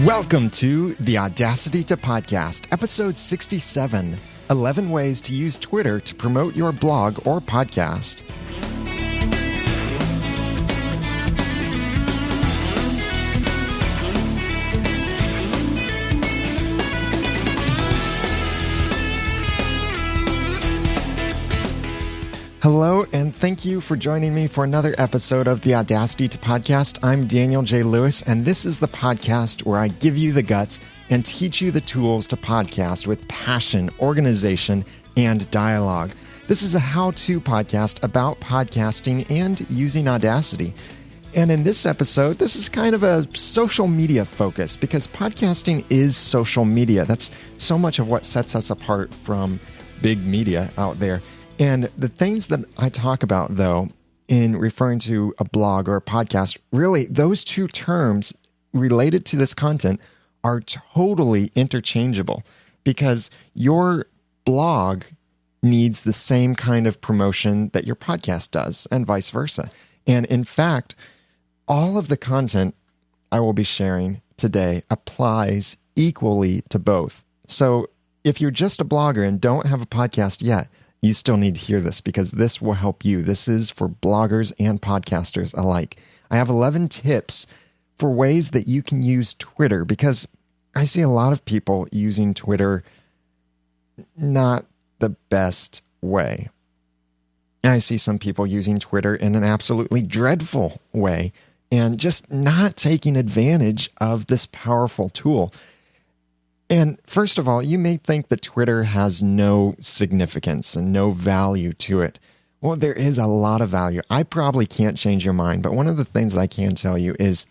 Welcome to the Audacity to Podcast, episode 67, 11 ways to use Twitter to promote your blog or podcast. Hello, and thank you for joining me for another episode of the Audacity to Podcast. I'm Daniel J. Lewis, and this is the podcast where I give you the guts and teach you the tools to podcast with passion, organization, and dialogue. This is a how-to podcast about podcasting and using Audacity. And in this episode, this is kind of a social media focus because podcasting is social media. That's so much of what sets us apart from big media out there. And the things that I talk about, though, in referring to a blog or a podcast, really, those two terms related to this content are totally interchangeable because your blog needs the same kind of promotion that your podcast does and vice versa. And in fact, all of the content I will be sharing today applies equally to both. So if you're just a blogger and don't have a podcast yet, you still need to hear this because this will help you. This is for bloggers and podcasters alike. I have 11 tips for ways that you can use Twitter because I see a lot of people using Twitter not the best way. And I see some people using Twitter in an absolutely dreadful way and just not taking advantage of this powerful tool. And first of all, you may think that Twitter has no significance and no value to it. Well, there is a lot of value. I probably can't change your mind, but one of the things that I can tell you is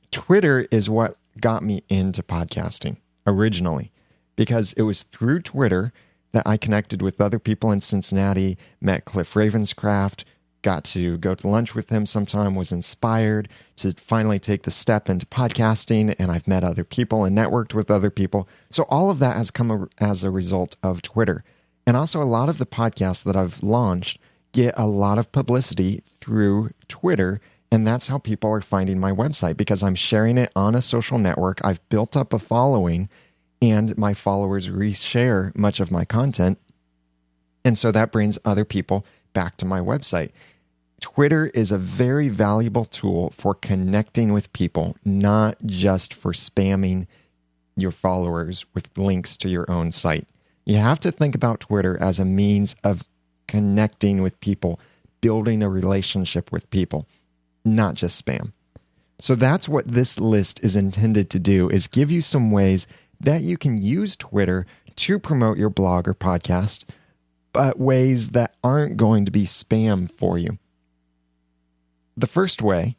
Twitter is what got me into podcasting originally, because it was through Twitter that I connected with other people in Cincinnati, met Cliff Ravenscraft, got to go to lunch with him sometime, was inspired to finally take the step into podcasting, and I've met other people and networked with other people. So all of that has come as a result of Twitter. And also a lot of the podcasts that I've launched get a lot of publicity through Twitter, and that's how people are finding my website because I'm sharing it on a social network. I've built up a following, and my followers reshare much of my content, and so that brings other people back to my website. Twitter is a very valuable tool for connecting with people, not just for spamming your followers with links to your own site. You have to think about Twitter as a means of connecting with people, building a relationship with people, not just spam. So that's what this list is intended to do, is give you some ways that you can use Twitter to promote your blog or podcast, but ways that aren't going to be spam for you. The first way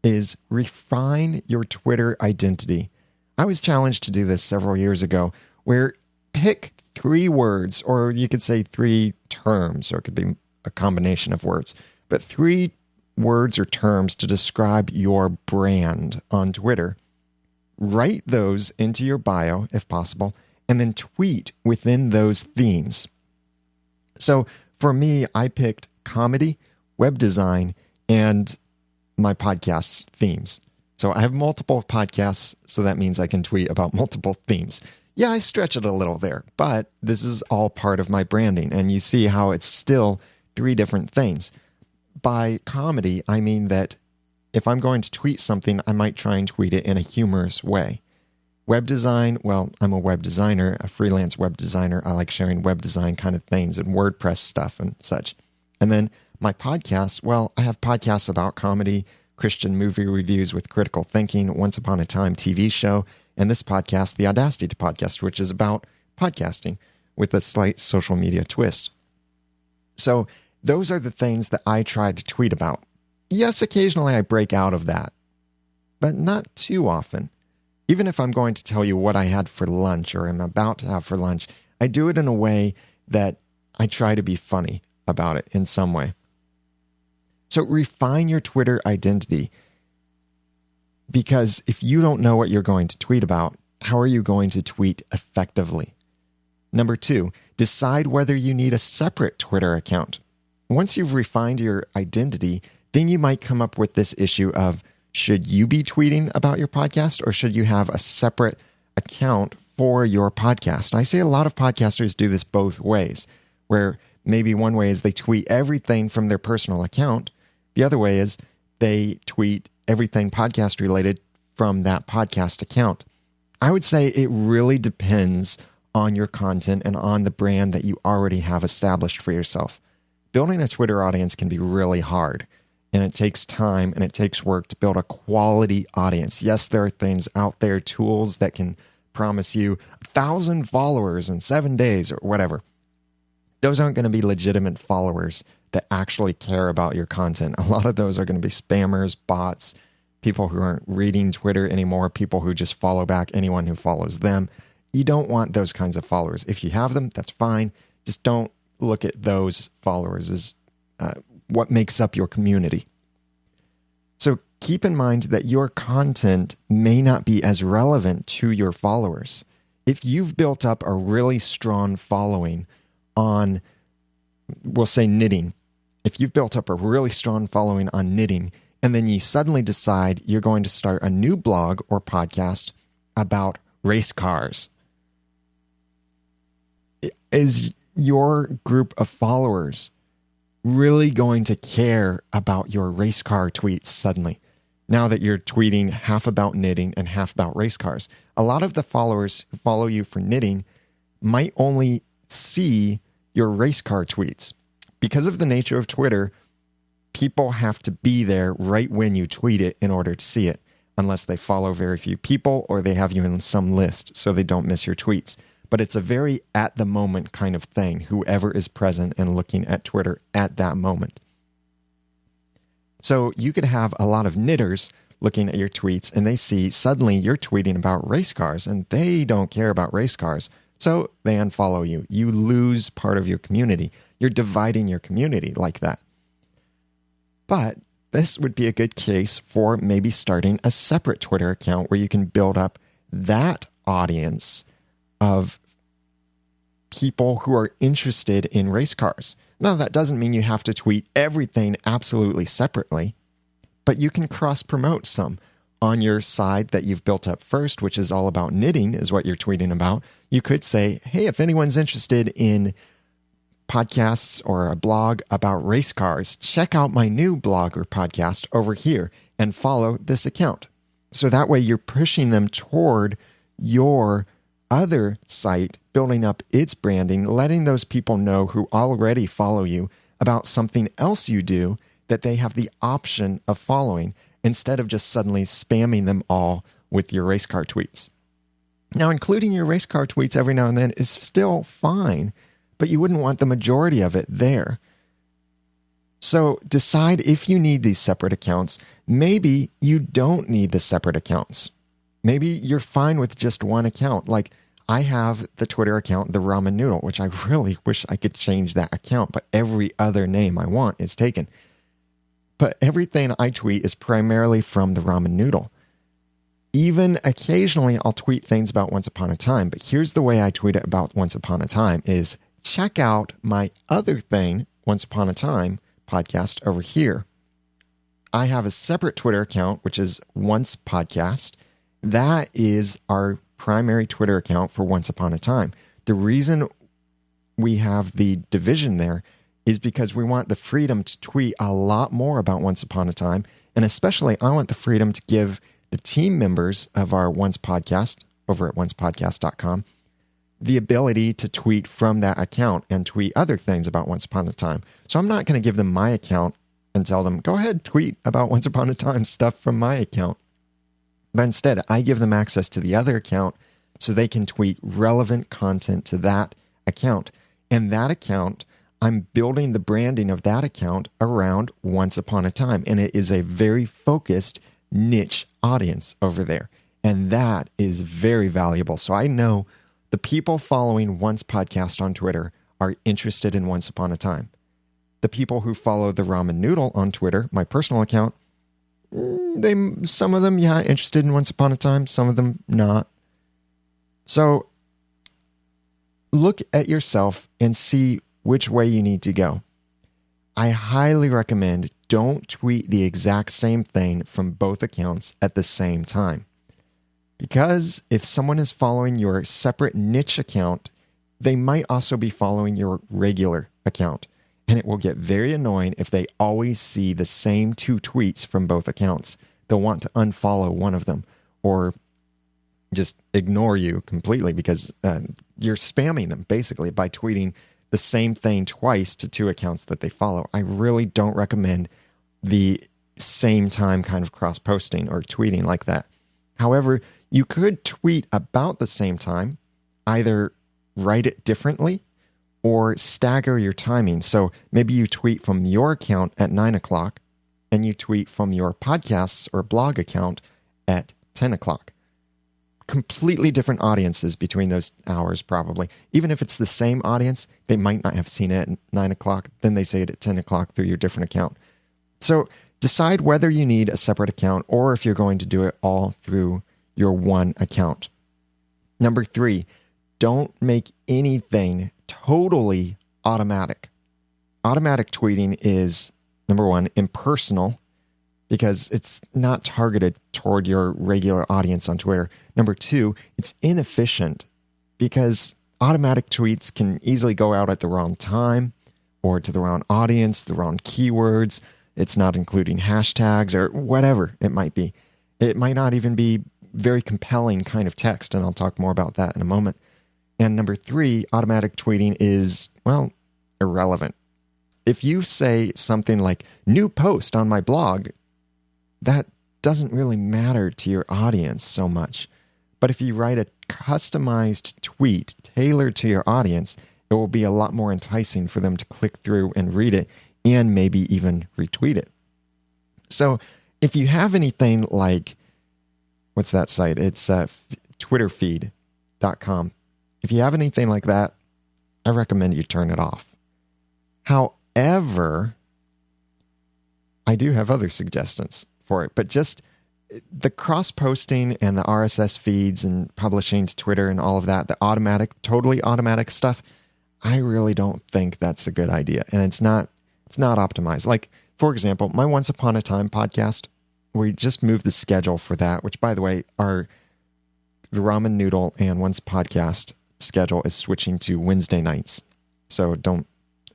is refine your Twitter identity. I was challenged to do this several years ago, where pick 3 words, or you could say 3 terms, or it could be a combination of words, but 3 words or terms to describe your brand on Twitter. Write those into your bio, if possible, and then tweet within those themes. So for me, I picked comedy, web design, and my podcast's themes. So I have multiple podcasts, so that means I can tweet about multiple themes. Yeah, I stretch it a little there, but this is all part of my branding, and you see how it's still 3 different things. By comedy, I mean that if I'm going to tweet something, I might try and tweet it in a humorous way. Web design, well, I'm a web designer, a freelance web designer. I like sharing web design kind of things and WordPress stuff and such. And then my podcast, well, I have podcasts about comedy, Christian movie reviews with critical thinking, Once Upon a Time TV show, and this podcast, the Audacity to Podcast, which is about podcasting with a slight social media twist. So those are the things that I try to tweet about. Yes, occasionally I break out of that, but not too often. Even if I'm going to tell you what I had for lunch or am about to have for lunch, I do it in a way that I try to be funny about it in some way. So refine your Twitter identity, because if you don't know what you're going to tweet about, how are you going to tweet effectively? Number 2, decide whether you need a separate Twitter account. Once you've refined your identity, then you might come up with this issue of, Should you be tweeting about your podcast, or should you have a separate account for your podcast? I see a lot of podcasters do this both ways, where maybe one way is they tweet everything from their personal account. The other way is they tweet everything podcast related from that podcast account. I would say it really depends on your content and on the brand that you already have established for yourself. Building a Twitter audience can be really hard, and it takes time and it takes work to build a quality audience. Yes, there are things out there, tools that can promise you 1,000 followers in 7 days or whatever. Those aren't going to be legitimate followers that actually care about your content. A lot of those are going to be spammers, bots, people who aren't reading Twitter anymore, people who just follow back anyone who follows them. You don't want those kinds of followers. If you have them, that's fine. Just don't look at those followers as what makes up your community. So keep in mind that your content may not be as relevant to your followers. If you've built up a really strong following on, we'll say, knitting, if you've built up a really strong following on knitting, and then you suddenly decide you're going to start a new blog or podcast about race cars, is your group of followers really going to care about your race car tweets suddenly, now that you're tweeting half about knitting and half about race cars? A lot of the followers who follow you for knitting might only see your race car tweets. Because of the nature of Twitter, people have to be there right when you tweet it in order to see it, unless they follow very few people or they have you in some list so they don't miss your tweets. But it's a very at the moment kind of thing, whoever is present and looking at Twitter at that moment. So you could have a lot of knitters looking at your tweets and they see suddenly you're tweeting about race cars and they don't care about race cars. So they unfollow you. You lose part of your community. You're dividing your community like that. But this would be a good case for maybe starting a separate Twitter account where you can build up that audience of people who are interested in race cars. Now, that doesn't mean you have to tweet everything absolutely separately, but you can cross-promote some. On your side that you've built up first, which is all about knitting, is what you're tweeting about, you could say, hey, if anyone's interested in podcasts or a blog about race cars, check out my new blog or podcast over here and follow this account. So that way you're pushing them toward your other site, building up its branding, letting those people know who already follow you about something else you do that they have the option of following, instead of just suddenly spamming them all with your race car tweets. Now, including your race car tweets every now and then is still fine, but you wouldn't want the majority of it there. So decide if you need these separate accounts. Maybe you don't need the separate accounts. Maybe you're fine with just one account. Like I have the Twitter account, The Ramen Noodle, which I really wish I could change that account, but every other name I want is taken. But everything I tweet is primarily from The Ramen Noodle. Even occasionally I'll tweet things about Once Upon a Time, but here's the way I tweet about Once Upon a Time is check out my other thing, Once Upon a Time podcast over here. I have a separate Twitter account, which is Once Podcast. That is our primary Twitter account for Once Upon a Time. The reason we have the division there is because we want the freedom to tweet a lot more about Once Upon a Time. And especially, I want the freedom to give the team members of our Once Podcast over at oncepodcast.com the ability to tweet from that account and tweet other things about Once Upon a Time. So I'm not going to give them my account and tell them, go ahead, tweet about Once Upon a Time stuff from my account. But instead, I give them access to the other account so they can tweet relevant content to that account. And that account, I'm building the branding of that account around Once Upon a Time. And it is a very focused niche audience over there. And that is very valuable. So I know the people following Once Podcast on Twitter are interested in Once Upon a Time. The people who follow The Ramen Noodle on Twitter, my personal account, some of them, yeah, interested in Once Upon a Time, some of them not. So look at yourself and see which way you need to go. I highly recommend don't tweet the exact same thing from both accounts at the same time. Because if someone is following your separate niche account, they might also be following your regular account. And it will get very annoying if they always see the same two tweets from both accounts. They'll want to unfollow one of them or just ignore you completely because you're spamming them basically by tweeting the same thing twice to two accounts that they follow. I really don't recommend the same time kind of cross-posting or tweeting like that. However, you could tweet about the same time, either write it differently or stagger your timing. So maybe you tweet from your account at 9 o'clock and you tweet from your podcasts or blog account at 10 o'clock. Completely different audiences between those hours, probably. Even if it's the same audience, they might not have seen it at 9 o'clock. Then they say it at 10 o'clock through your different account. So decide whether you need a separate account or if you're going to do it all through your one account. Number 3, don't make anything totally automatic. Automatic tweeting is, number 1, impersonal because it's not targeted toward your regular audience on Twitter. Number 2, it's inefficient because automatic tweets can easily go out at the wrong time or to the wrong audience, the wrong keywords. It's not including hashtags or whatever it might be. It might not even be very compelling kind of text, and I'll talk more about that in a moment. And number 3, automatic tweeting is, well, irrelevant. If you say something like, new post on my blog, that doesn't really matter to your audience so much. But if you write a customized tweet tailored to your audience, it will be a lot more enticing for them to click through and read it and maybe even retweet it. So if you have anything like, what's that site? It's twitterfeed.com. If you have anything like that, I recommend you turn it off. However, I do have other suggestions for it, but just the cross-posting and the RSS feeds and publishing to Twitter and all of that, the automatic, totally automatic stuff, I really don't think that's a good idea. And it's not optimized. Like, for example, my Once Upon a Time podcast, we just moved the schedule for that, which, by the way, the Ramen Noodle and Once podcast schedule is switching to Wednesday nights. So don't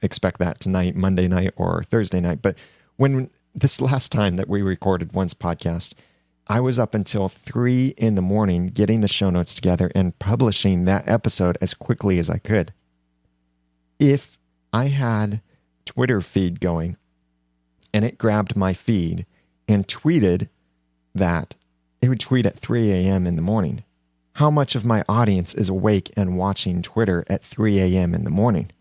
expect that tonight, Monday night, or Thursday night. But when this last time that we recorded Once podcast, I was up until 3 a.m. getting the show notes together and publishing that episode as quickly as I could. If I had Twitter feed going and it grabbed my feed and tweeted that, it would tweet at 3 a.m. in the morning. How much of my audience is awake and watching Twitter at 3 a.m. in the morning?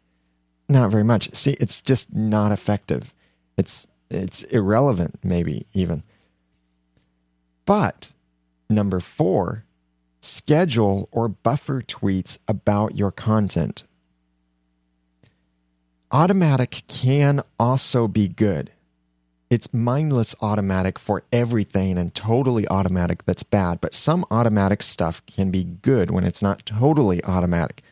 Not very much. See, it's just not effective. It's irrelevant, maybe even. But number 4, schedule or buffer tweets about your content. Automatic can also be good. It's mindless automatic for everything and totally automatic that's bad, but some automatic stuff can be good when it's not totally automatic.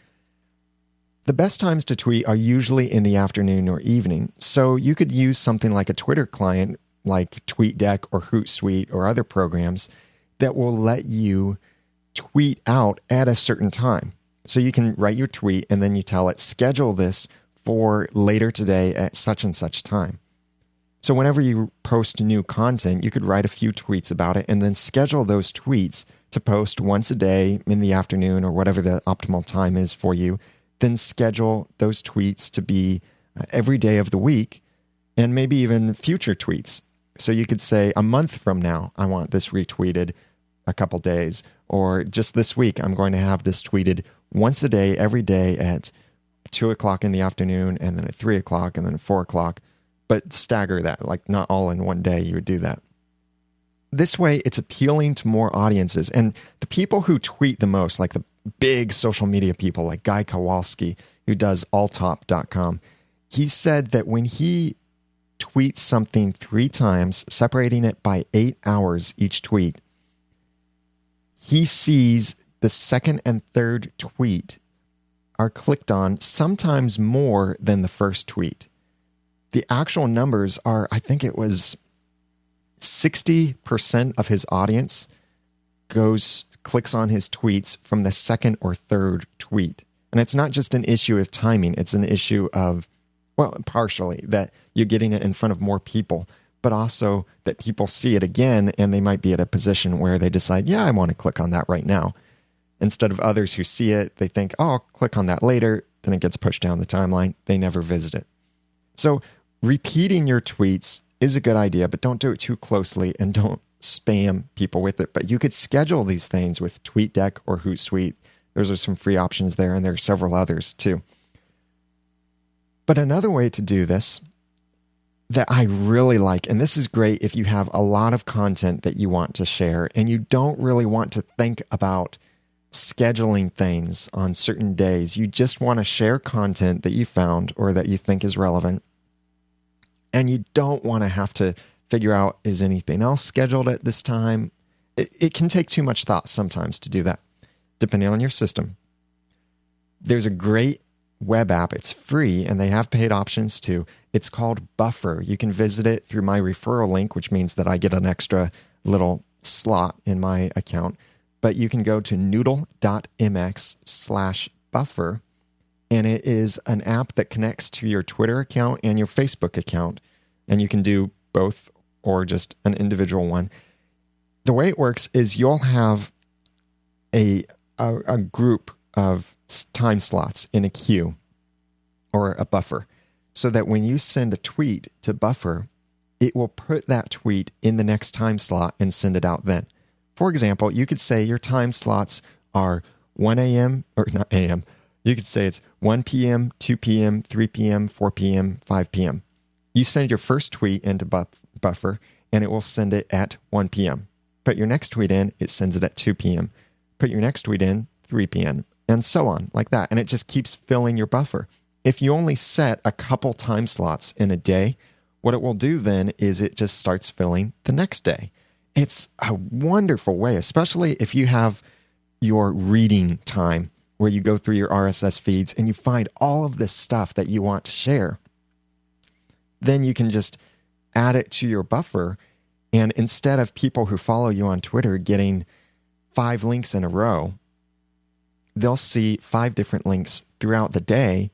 The best times to tweet are usually in the afternoon or evening, so you could use something like a Twitter client like TweetDeck or Hootsuite or other programs that will let you tweet out at a certain time. So you can write your tweet and then you tell it, schedule this for later today at such and such time. So whenever you post new content, you could write a few tweets about it and then schedule those tweets to post once a day in the afternoon or whatever the optimal time is for you. Then schedule those tweets to be every day of the week and maybe even future tweets. So you could say a month from now, I want this retweeted a couple days, or just this week, I'm going to have this tweeted once a day, every day at 2 o'clock in the afternoon and then at 3 o'clock and then at 4 o'clock. But stagger that, like not all in one day you would do that. This way, it's appealing to more audiences. And the people who tweet the most, like the big social media people like Guy Kowalski, who does alltop.com, he said that when he tweets something 3 times, separating it by 8 hours each tweet, he sees the second and third tweet are clicked on sometimes more than the first tweet. the actual numbers are, I think it was 60% of his audience clicks on his tweets from the second or third tweet. And it's not just an issue of timing. It's an issue of, well, partially that you're getting it in front of more people, but also that people see it again and they might be at a position where they decide, yeah, I want to click on that right now. Instead of others who see it, they think, oh, I'll click on that later. Then it gets pushed down the timeline. They never visit it. So repeating your tweets is a good idea, but don't do it too closely and don't spam people with it. But you could schedule these things with TweetDeck or Hootsuite. Those are some free options there, and there are several others too. But another way to do this that I really like, and this is great if you have a lot of content that you want to share and you don't really want to think about scheduling things on certain days. You just want to share content that you found or that you think is relevant. And you don't want to have to figure out, is anything else scheduled at this time? It can take too much thought sometimes to do that, depending on your system. There's a great web app. It's free, and they have paid options too. It's called Buffer. You can visit it through my referral link, which means that I get an extra little slot in my account. But you can go to noodle.mx/buffer, and it is an app that connects to your Twitter account and your Facebook account. And you can do both or just an individual one. The way it works is you'll have a group of time slots in a queue or a buffer, so that when you send a tweet to Buffer, it will put that tweet in the next time slot and send it out then. For example, you could say your time slots are 1 a.m. or not a.m. You could say it's 1 p.m., 2 p.m., 3 p.m., 4 p.m., 5 p.m. You send your first tweet into Buffer, and it will send it at 1 p.m. Put your next tweet in, it sends it at 2 p.m. Put your next tweet in, 3 p.m., and so on, like that. And it just keeps filling your buffer. If you only set a couple time slots in a day, what it will do then is it just starts filling the next day. It's a wonderful way, especially if you have your reading time where you go through your RSS feeds and you find all of this stuff that you want to share. Then you can just add it to your buffer, and instead of people who follow you on Twitter getting 5 links in a row, they'll see 5 different links throughout the day,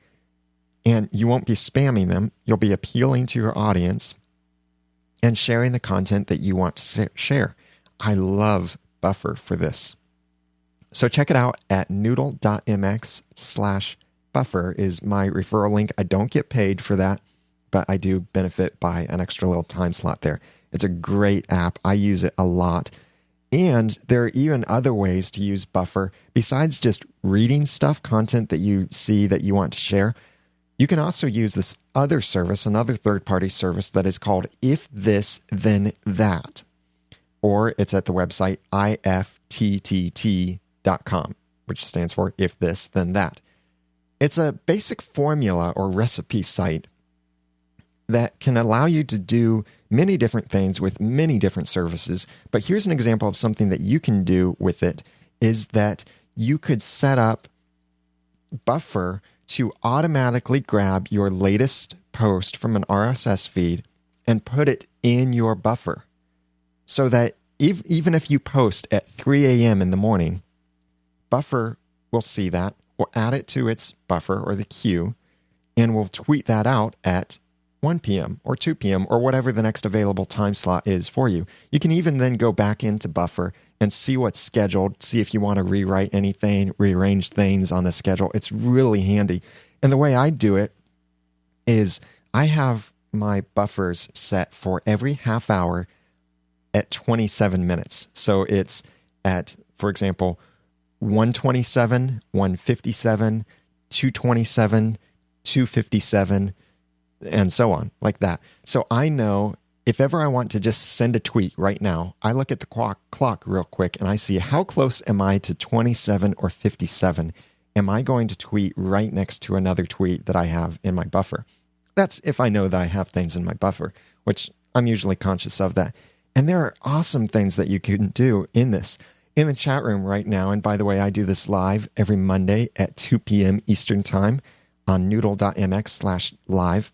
and you won't be spamming them. You'll be appealing to your audience and sharing the content that you want to share. I love Buffer for this. So check it out at noodle.mx/buffer is my referral link. I don't get paid for that, but I do benefit by an extra little time slot there. It's a great app. I use it a lot. And there are even other ways to use Buffer besides just reading stuff, content that you see that you want to share. You can also use this other service, another third-party service that is called If This Then That, or it's at the website ifttt.com, which stands for If This Then That. It's a basic formula or recipe site that can allow you to do many different things with many different services. But here's an example of something that you can do with it, is that you could set up Buffer to automatically grab your latest post from an RSS feed and put it in your buffer, so that even if you post at 3 a.m. in the morning, Buffer will see that, will add it to its buffer or the queue, and will tweet that out at 1 p.m. or 2 p.m. or whatever the next available time slot is for you. You can even then go back into Buffer and see what's scheduled, see if you want to rewrite anything, rearrange things on the schedule. It's really handy. And the way I do it is I have my buffers set for every half hour at 27 minutes. So it's at, for example, 127, 157, 227, 257, and so on, like that. So I know if ever I want to just send a tweet right now, I look at the clock real quick and I see how close am I to 27 or 57. Am I going to tweet right next to another tweet that I have in my buffer? That's if I know that I have things in my buffer, which I'm usually conscious of that. And there are awesome things that you can do in this. In the chat room right now, and by the way, I do this live every Monday at 2 p.m. Eastern Time on noodle.mx/live.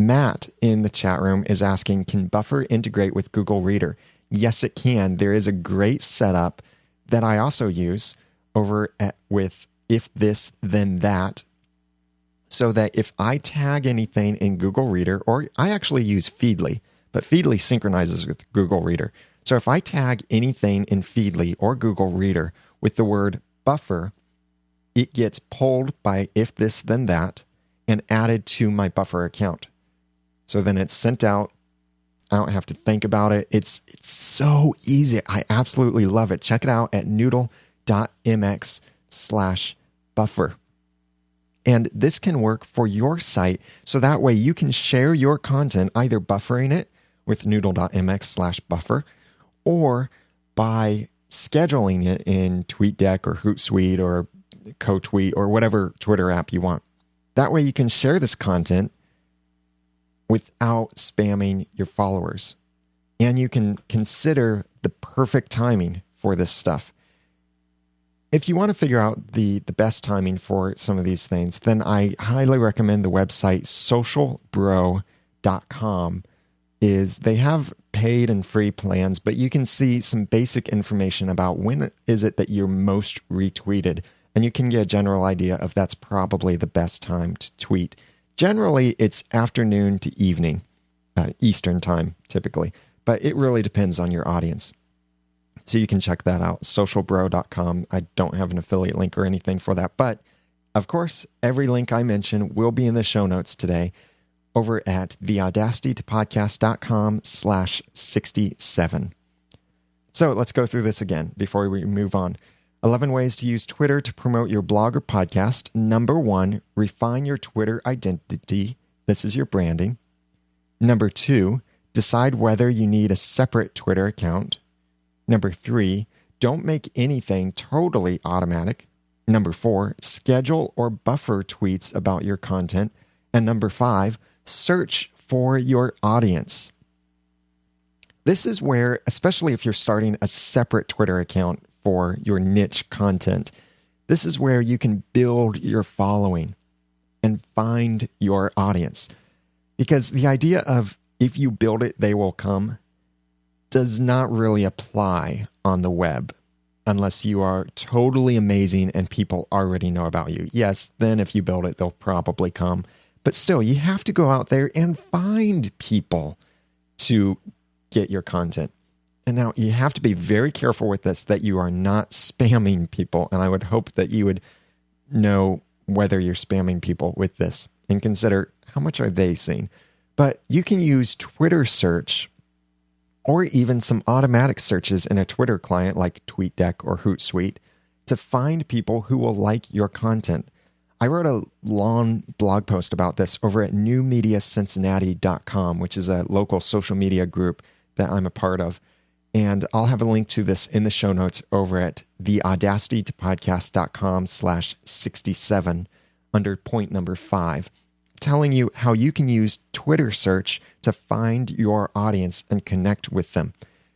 Matt in the chat room is asking, can Buffer integrate with Google Reader? Yes, it can. There is a great setup that I also use with if this, then that, so that if I tag anything in Google Reader, or I actually use Feedly, but Feedly synchronizes with Google Reader. So if I tag anything in Feedly or Google Reader with the word buffer, it gets pulled by if this, then that, and added to my Buffer account. So then it's sent out. I don't have to think about it. It's so easy. I absolutely love it. Check it out at noodle.mx/buffer. And this can work for your site. So that way you can share your content, either buffering it with noodle.mx/buffer or by scheduling it in TweetDeck or Hootsuite or CoTweet or whatever Twitter app you want. That way you can share this content without spamming your followers. And you can consider the perfect timing for this stuff. If you want to figure out the best timing for some of these things, then I highly recommend the website socialbro.com. They have paid and free plans, but you can see some basic information about when is it that you're most retweeted. And you can get a general idea of that's probably the best time to tweet. Generally, it's afternoon to evening, Eastern time, typically. But it really depends on your audience. So you can check that out, socialbro.com. I don't have an affiliate link or anything for that. But, of course, every link I mention will be in the show notes today over at theaudacitytopodcast.com/67. So let's go through this again before we move on. 11 ways to use Twitter to promote your blog or podcast. Number 1, refine your Twitter identity. This is your branding. Number 2, decide whether you need a separate Twitter account. Number 3, don't make anything totally automatic. Number 4, schedule or buffer tweets about your content. And number 5, search for your audience. This is where, especially if you're starting a separate Twitter account for your niche content, this is where you can build your following and find your audience. Because the idea of if you build it, they will come does not really apply on the web unless you are totally amazing and people already know about you. Yes, then if you build it, they'll probably come. But still, you have to go out there and find people to get your content. And now you have to be very careful with this, that you are not spamming people. And I would hope that you would know whether you're spamming people with this and consider how much are they seeing. But you can use Twitter search or even some automatic searches in a Twitter client like TweetDeck or Hootsuite to find people who will like your content. I wrote a long blog post about this over at newmediacincinnati.com, which is a local social media group that I'm a part of. And I'll have a link to this in the show notes over at theaudacitytopodcast.com/67 under point number 5, telling you how you can use Twitter search to find your audience and connect with them.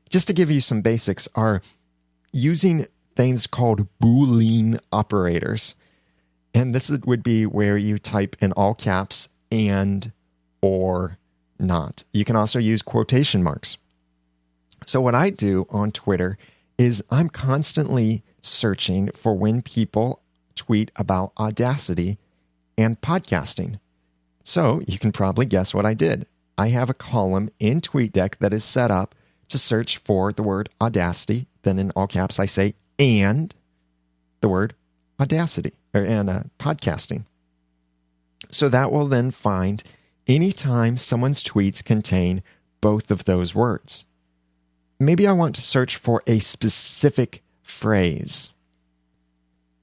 Just to give you some basics are using things called Boolean operators. And this would be where you type in all caps and or not. You can also use quotation marks. So what I do on Twitter is I'm constantly searching for when people tweet about Audacity and podcasting. So you can probably guess what I did. I have a column in TweetDeck that is set up to search for the word Audacity. Then in all caps, I say, and the word Audacity and podcasting. So that will then find anytime someone's tweets contain both of those words. Maybe I want to search for a specific phrase.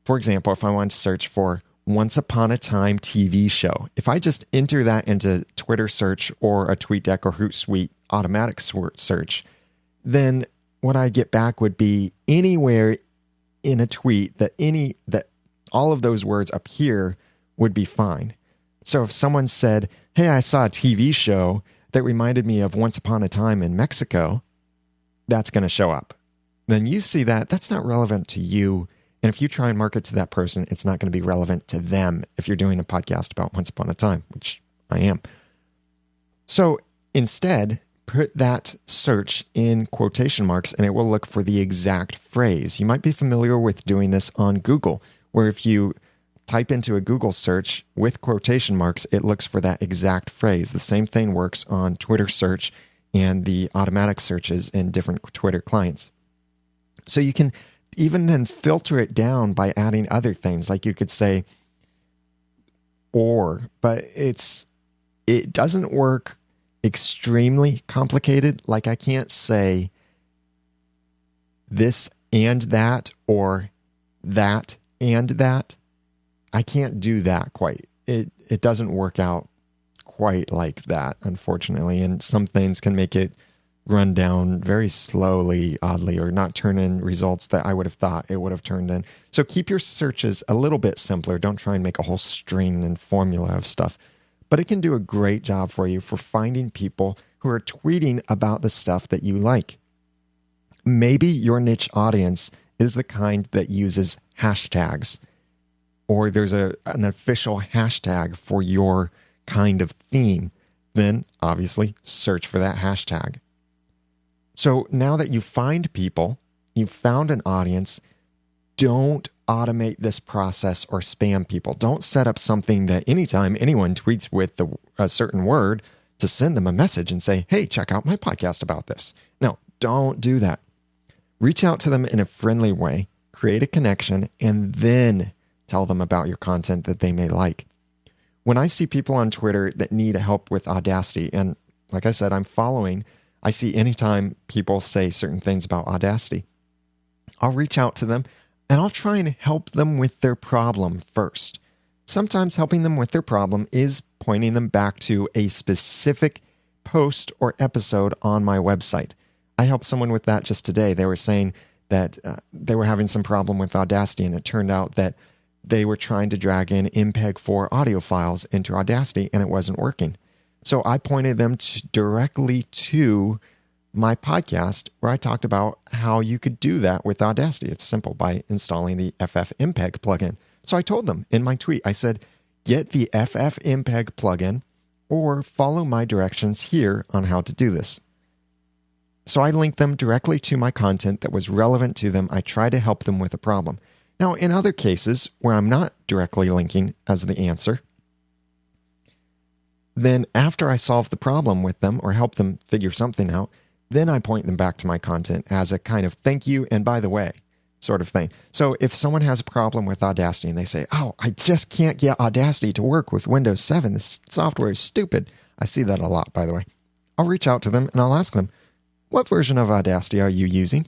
For example, if I want to search for Once Upon a Time TV show, if I just enter that into Twitter search or a TweetDeck or Hootsuite automatic search, then what I get back would be anywhere in a tweet that all of those words appear would be fine. So if someone said, hey, I saw a TV show that reminded me of Once Upon a Time in Mexico, that's going to show up. Then you see that, that's not relevant to you. And if you try and market to that person, it's not going to be relevant to them if you're doing a podcast about Once Upon a Time, which I am. So instead, put that search in quotation marks and it will look for the exact phrase. You might be familiar with doing this on Google, where if you type into a Google search with quotation marks, it looks for that exact phrase. The same thing works on Twitter search and the automatic searches in different Twitter clients. So you can even then filter it down by adding other things. Like you could say, or, but it doesn't work extremely complicated. Like I can't say this and that or that and that. I can't do that quite. It doesn't work out quite like that, unfortunately. And some things can make it run down very slowly, oddly, or not turn in results that I would have thought it would have turned in. So keep your searches a little bit simpler. Don't try and make a whole string and formula of stuff. But it can do a great job for you for finding people who are tweeting about the stuff that you like. Maybe your niche audience is the kind that uses hashtags, or there's an official hashtag for your kind of theme. Then obviously search for that hashtag. So now that you find people, you've found an audience, don't automate this process or spam people. Don't set up something that anytime anyone tweets with a certain word to send them a message and say, hey, check out my podcast about this. No, don't do that. Reach out to them in a friendly way, create a connection, and then tell them about your content that they may like. When I see people on Twitter that need help with Audacity, and like I said, I'm following, I see anytime people say certain things about Audacity, I'll reach out to them and I'll try and help them with their problem first. Sometimes helping them with their problem is pointing them back to a specific post or episode on my website. I helped someone with that just today. They were saying that they were having some problem with Audacity, and it turned out that they were trying to drag in MPEG-4 audio files into Audacity, and it wasn't working. So I pointed them directly to my podcast where I talked about how you could do that with Audacity. It's simple, by installing the FFmpeg plugin. So I told them in my tweet, I said, get the FFmpeg plugin or follow my directions here on how to do this. So I linked them directly to my content that was relevant to them. I tried to help them with a problem. Now, in other cases where I'm not directly linking as the answer, then after I solve the problem with them or help them figure something out, then I point them back to my content as a kind of thank you and by the way sort of thing. So if someone has a problem with Audacity and they say, oh, I just can't get Audacity to work with Windows 7. This software is stupid. I see that a lot, by the way. I'll reach out to them and I'll ask them, what version of Audacity are you using?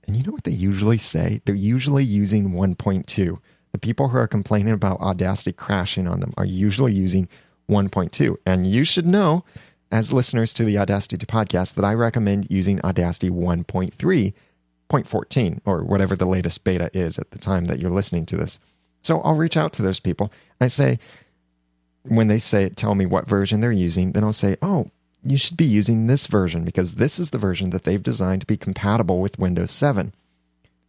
And you know what they usually say? They're usually using 1.2. The people who are complaining about Audacity crashing on them are usually using 1.2. And you should know, as listeners to the Audacity podcast, that I recommend using Audacity 1.3.14, or whatever the latest beta is at the time that you're listening to this. So I'll reach out to those people. I say, when they say, tell me what version they're using, then I'll say, oh, you should be using this version because this is the version that they've designed to be compatible with Windows 7.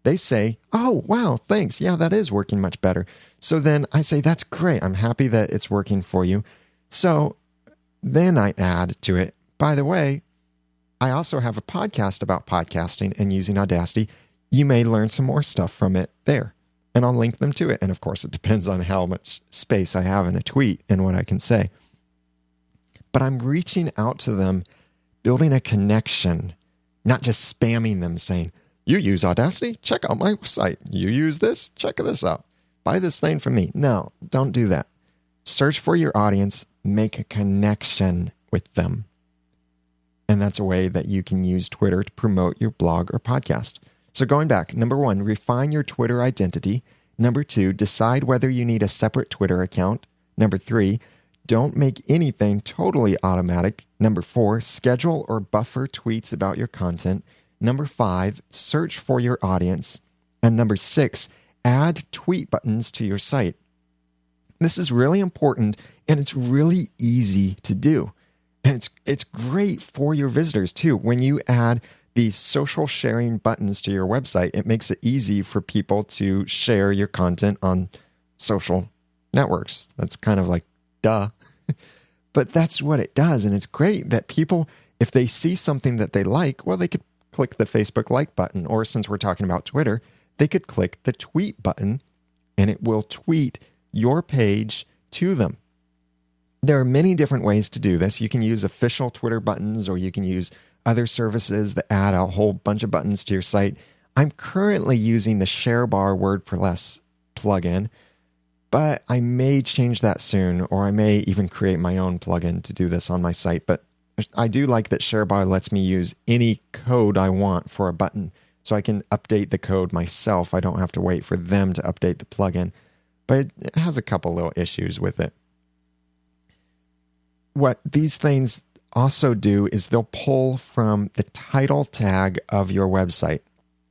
They say, oh, wow, thanks. Yeah, that is working much better. So then I say, that's great. I'm happy that it's working for you. So then I add to it, by the way, I also have a podcast about podcasting and using Audacity. You may learn some more stuff from it there. And I'll link them to it. And of course, it depends on how much space I have in a tweet and what I can say. But I'm reaching out to them, building a connection, not just spamming them saying, you use Audacity? Check out my site. You use this? Check this out. Buy this thing from me. No, don't do that. Search for your audience, make a connection with them. And that's a way that you can use Twitter to promote your blog or podcast. So going back, number 1, refine your Twitter identity. Number 2, decide whether you need a separate Twitter account. Number 3, don't make anything totally automatic. Number 4, schedule or buffer tweets about your content. Number 5, search for your audience. And number 6, add tweet buttons to your site. This is really important, and it's really easy to do. And it's great for your visitors, too. When you add these social sharing buttons to your website, it makes it easy for people to share your content on social networks. That's kind of like, duh. But that's what it does. And it's great that people, if they see something that they like, well, they could click the Facebook like button. Or since we're talking about Twitter, they could click the tweet button and it will tweet your page to them. There are many different ways to do this. You can use official Twitter buttons, or you can use other services that add a whole bunch of buttons to your site. I'm currently using the ShareBar WordPress plugin, but I may change that soon, or I may even create my own plugin to do this on my site. But I do like that ShareBar lets me use any code I want for a button, so I can update the code myself. I don't have to wait for them to update the plugin, but it has a couple little issues with it. What these things also do is they'll pull from the title tag of your website.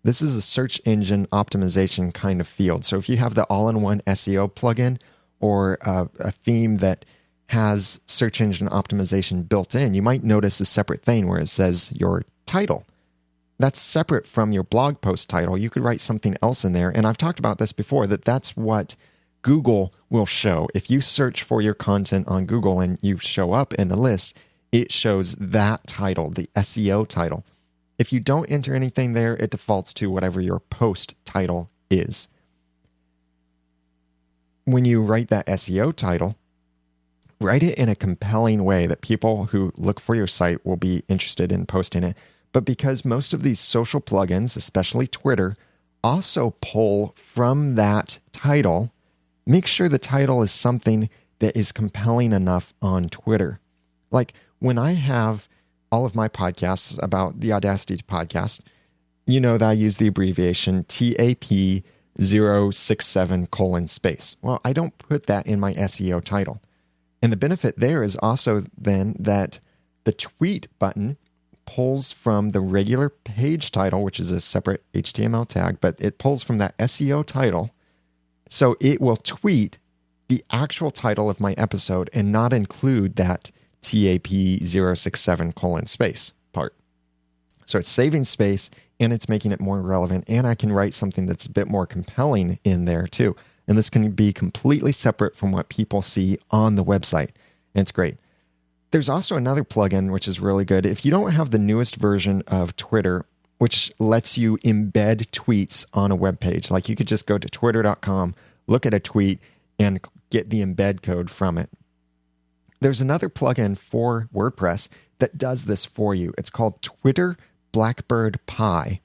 This is a search engine optimization kind of field. So if you have the all-in-one SEO plugin, or a theme that has search engine optimization built in, you might notice a separate thing where it says your title. That's separate from your blog post title. You could write something else in there. And I've talked about this before, that's what Google will show. If you search for your content on Google and you show up in the list, it shows that title, the SEO title. If you don't enter anything there, it defaults to whatever your post title is. When you write that SEO title, write it in a compelling way that people who look for your site will be interested in posting it. But because most of these social plugins, especially Twitter, also pull from that title, make sure the title is something that is compelling enough on Twitter. Like when I have all of my podcasts about the Audacity podcast, you know that I use the abbreviation TAP067:. Well, I don't put that in my SEO title. And the benefit there is also then that the tweet button pulls from the regular page title, which is a separate HTML tag, but it pulls from that SEO title. So it will tweet the actual title of my episode and not include that TAP067:. part. So it's saving space and it's making it more relevant, and I can write something that's a bit more compelling in there too. And this can be completely separate from what people see on the website. And it's great. There's also another plugin which is really good. If you don't have the newest version of Twitter, which lets you embed tweets on a web page, like you could just go to twitter.com, look at a tweet, and get the embed code from it. There's another plugin for WordPress that does this for you. It's called Twitter Blackbird Pie,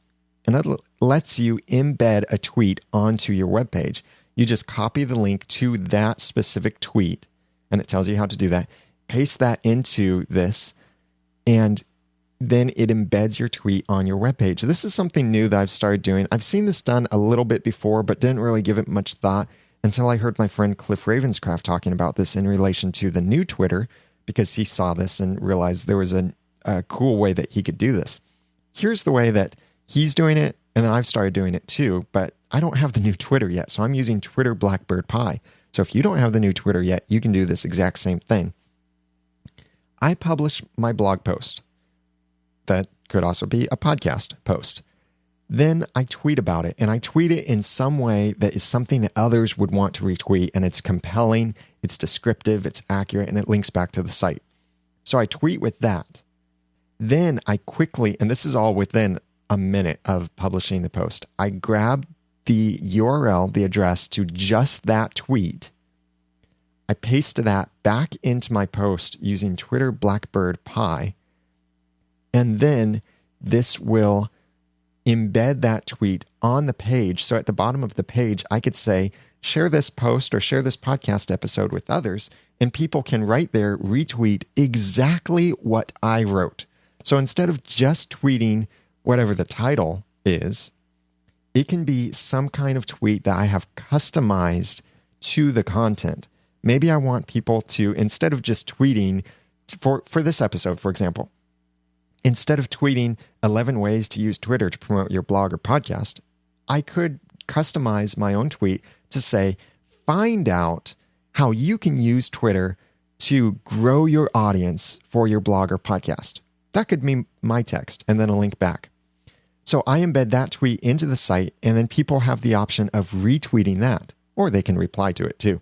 and it lets you embed a tweet onto your web page. You just copy the link to that specific tweet, and it tells you how to do that. Paste that into this, and then it embeds your tweet on your webpage. This is something new that I've started doing. I've seen this done a little bit before, but didn't really give it much thought until I heard my friend Cliff Ravenscraft talking about this in relation to the new Twitter, because he saw this and realized there was a cool way that he could do this. Here's the way that he's doing it, and then I've started doing it too, but I don't have the new Twitter yet, so I'm using Twitter Blackbird Pie. So if you don't have the new Twitter yet, you can do this exact same thing. I publish my blog post. That could also be a podcast post. Then I tweet about it, and I tweet it in some way that is something that others would want to retweet, and it's compelling, it's descriptive, it's accurate, and it links back to the site. So I tweet with that. Then I quickly, and this is all within a minute of publishing the post, I grab the URL, the address to just that tweet. I paste that back into my post using Twitter Blackbird Pie, and then this will embed that tweet on the page. So at the bottom of the page, I could say, share this post or share this podcast episode with others, and people can right there retweet exactly what I wrote. So instead of just tweeting whatever the title is, it can be some kind of tweet that I have customized to the content. Maybe I want people to, instead of just tweeting, for this episode, for example, instead of tweeting 11 ways to use Twitter to promote your blog or podcast, I could customize my own tweet to say, find out how you can use Twitter to grow your audience for your blog or podcast. That could be my text and then a link back. So I embed that tweet into the site, and then people have the option of retweeting that, or they can reply to it too.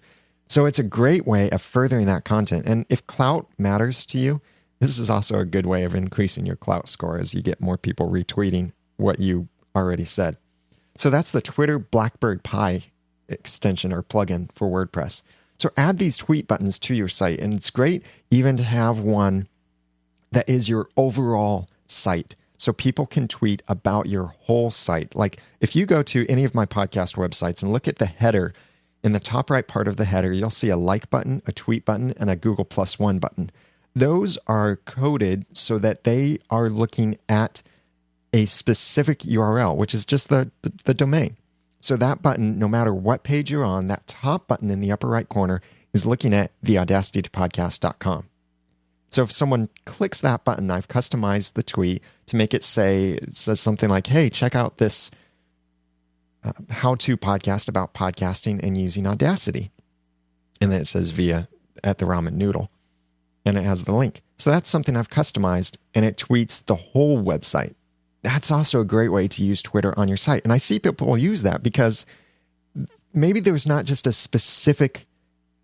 So it's a great way of furthering that content. And if clout matters to you, this is also a good way of increasing your clout score as you get more people retweeting what you already said. So that's the Twitter Blackbird Pie extension or plugin for WordPress. So add these tweet buttons to your site. And it's great even to have one that is your overall site. So people can tweet about your whole site. Like if you go to any of my podcast websites and look at the header, in the top right part of the header, you'll see a like button, a tweet button, and a Google +1 button. Those are coded so that they are looking at a specific URL, which is just the domain. So that button, no matter what page you're on, that top button in the upper right corner is looking at theaudacitytopodcast.com. So if someone clicks that button, I've customized the tweet to make it says something like, hey, check out this how-to podcast about podcasting and using Audacity. And then it says via at the ramen noodle. And it has the link. So that's something I've customized, and it tweets the whole website. That's also a great way to use Twitter on your site. And I see people use that because maybe there's not just a specific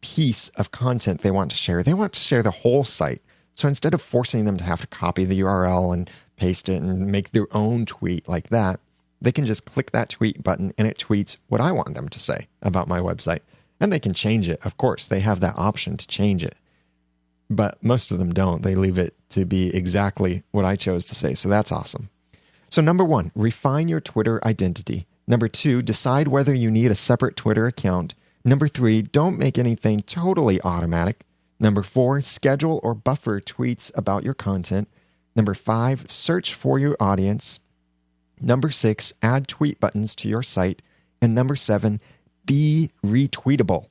piece of content they want to share. They want to share the whole site. So instead of forcing them to have to copy the URL and paste it and make their own tweet like that, they can just click that tweet button and it tweets what I want them to say about my website. And they can change it. Of course, they have that option to change it. But most of them don't. They leave it to be exactly what I chose to say. So that's awesome. So number 1, refine your Twitter identity. Number 2, decide whether you need a separate Twitter account. Number 3, don't make anything totally automatic. Number 4, schedule or buffer tweets about your content. Number 5, search for your audience. Number 6, add tweet buttons to your site. And number 7, be retweetable.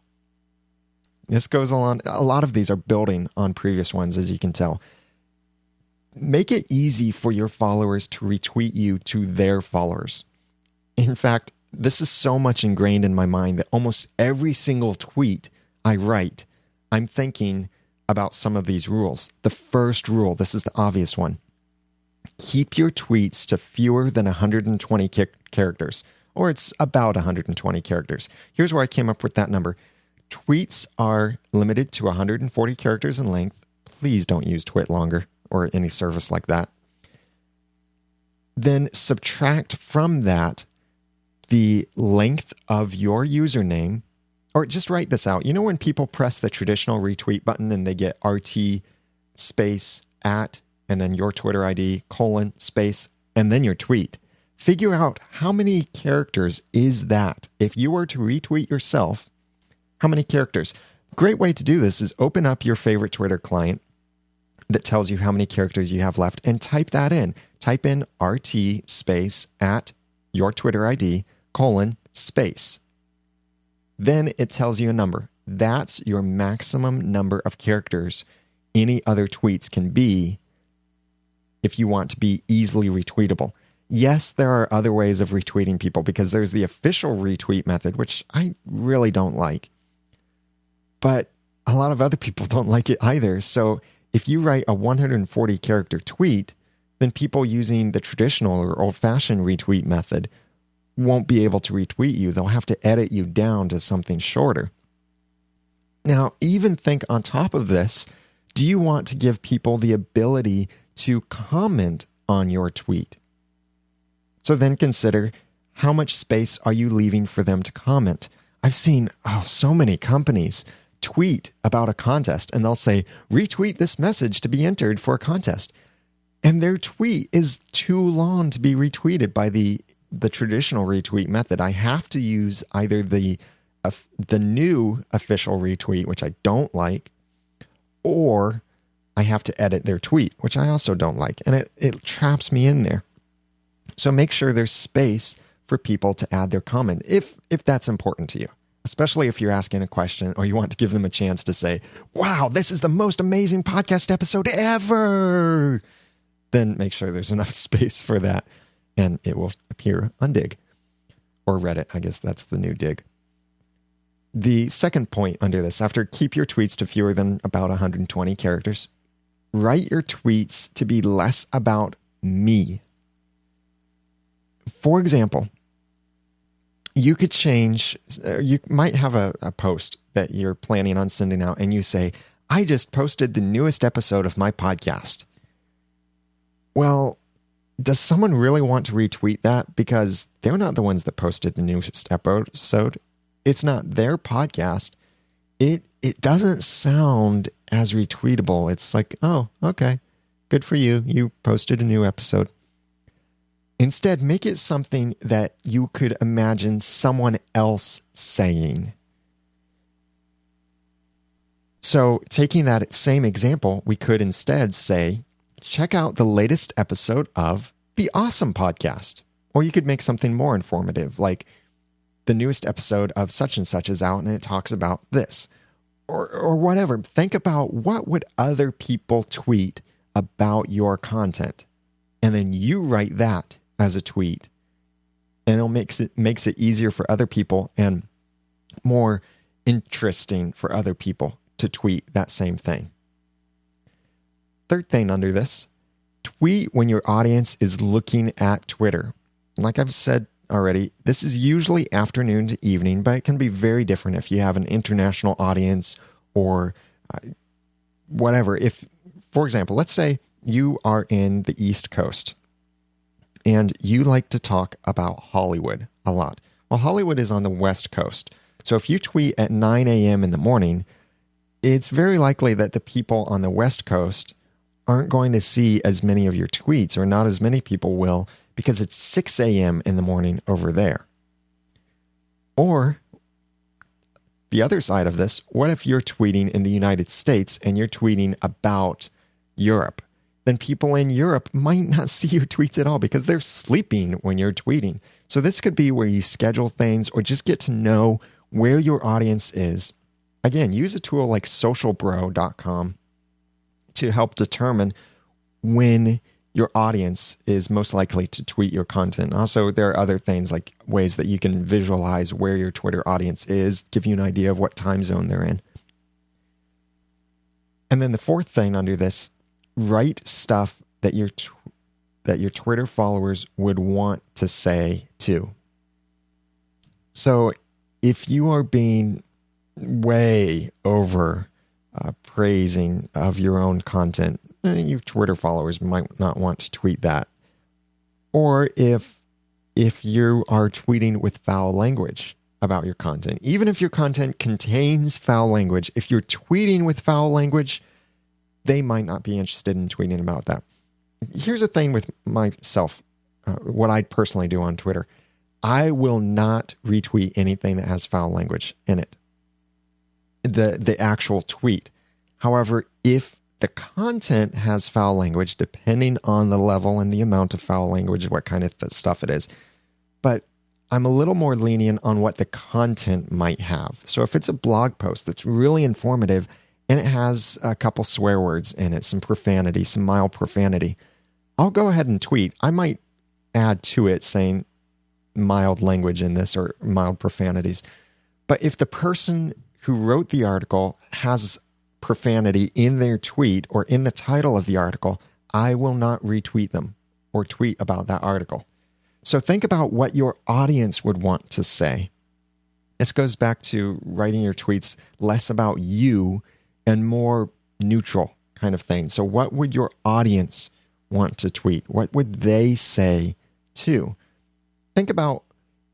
This goes along. A lot of these are building on previous ones, as you can tell. Make it easy for your followers to retweet you to their followers. In fact, this is so much ingrained in my mind that almost every single tweet I write, I'm thinking about some of these rules. The first rule, this is the obvious one. Keep your tweets to fewer than 120 characters, or it's about 120 characters. Here's where I came up with that number. Tweets are limited to 140 characters in length. Please don't use TwitLonger or any service like that. Then subtract from that the length of your username, or just write this out. You know when people press the traditional retweet button and they get RT space at and then your Twitter ID, :space, and then your tweet. Figure out how many characters is that. If you were to retweet yourself, how many characters? Great way to do this is open up your favorite Twitter client that tells you how many characters you have left and type that in. Type in RT space at your Twitter ID, :space. Then it tells you a number. That's your maximum number of characters any other tweets can be if you want to be easily retweetable. Yes, there are other ways of retweeting people because there's the official retweet method, which I really don't like. But a lot of other people don't like it either. So if you write a 140 character tweet, then people using the traditional or old-fashioned retweet method won't be able to retweet you. They'll have to edit you down to something shorter. Now, even think on top of this, do you want to give people the ability to comment on your tweet? So then consider, how much space are you leaving for them to comment? I've seen so many companies tweet about a contest and they'll say, retweet this message to be entered for a contest. And their tweet is too long to be retweeted by the traditional retweet method. I have to use either the new official retweet, which I don't like, or I have to edit their tweet, which I also don't like. And it traps me in there. So make sure there's space for people to add their comment if that's important to you, especially if you're asking a question or you want to give them a chance to say, wow, this is the most amazing podcast episode ever. Then make sure there's enough space for that and it will appear on Dig or Reddit. I guess that's the new Dig. The second point under this, after keep your tweets to fewer than about 120 characters, write your tweets to be less about me. For example, you could change, you might have a post that you're planning on sending out and you say, I just posted the newest episode of my podcast. Well, does someone really want to retweet that? Because they're not the ones that posted the newest episode. It's not their podcast. It doesn't sound as retweetable. It's like, oh, okay, good for you. You posted a new episode. Instead, make it something that you could imagine someone else saying. So taking that same example, we could instead say, check out the latest episode of The Awesome Podcast. Or you could make something more informative, like the newest episode of such and such is out and it talks about this. Or whatever. Think about what would other people tweet about your content. And then you write that as a tweet. And it makes it easier for other people and more interesting for other people to tweet that same thing. Third thing under this, tweet when your audience is looking at Twitter. Like I've said already, this is usually afternoon to evening, but it can be very different if you have an international audience or whatever. If, for example, let's say you are in the East Coast and you like to talk about Hollywood a lot. Well, Hollywood is on the West Coast. So if you tweet at 9 a.m. in the morning, it's very likely that the people on the West Coast aren't going to see as many of your tweets, or not as many people will, because it's 6 a.m. in the morning over there. Or the other side of this, what if you're tweeting in the United States and you're tweeting about Europe? Then people in Europe might not see your tweets at all because they're sleeping when you're tweeting. So this could be where you schedule things or just get to know where your audience is. Again, use a tool like socialbro.com to help determine when your audience is most likely to tweet your content. Also, there are other things like ways that you can visualize where your Twitter audience is, give you an idea of what time zone they're in. And then the fourth thing under this, write stuff that your Twitter followers would want to say too. So if you are being way over praising of your own content, your Twitter followers might not want to tweet that. Or if you are tweeting with foul language about your content, even if your content contains foul language, if you're tweeting with foul language, they might not be interested in tweeting about that. Here's the thing with myself, what I personally do on Twitter. I will not retweet anything that has foul language in it. The actual tweet. However, if the content has foul language, depending on the level and the amount of foul language, what kind of stuff it is. But I'm a little more lenient on what the content might have. So if it's a blog post that's really informative and it has a couple swear words in it, some profanity, some mild profanity, I'll go ahead and tweet. I might add to it saying mild language in this or mild profanities. But if the person who wrote the article has profanity in their tweet or in the title of the article, I will not retweet them or tweet about that article. So think about what your audience would want to say. This goes back to writing your tweets less about you and more neutral kind of thing. So what would your audience want to tweet? What would they say too? Think about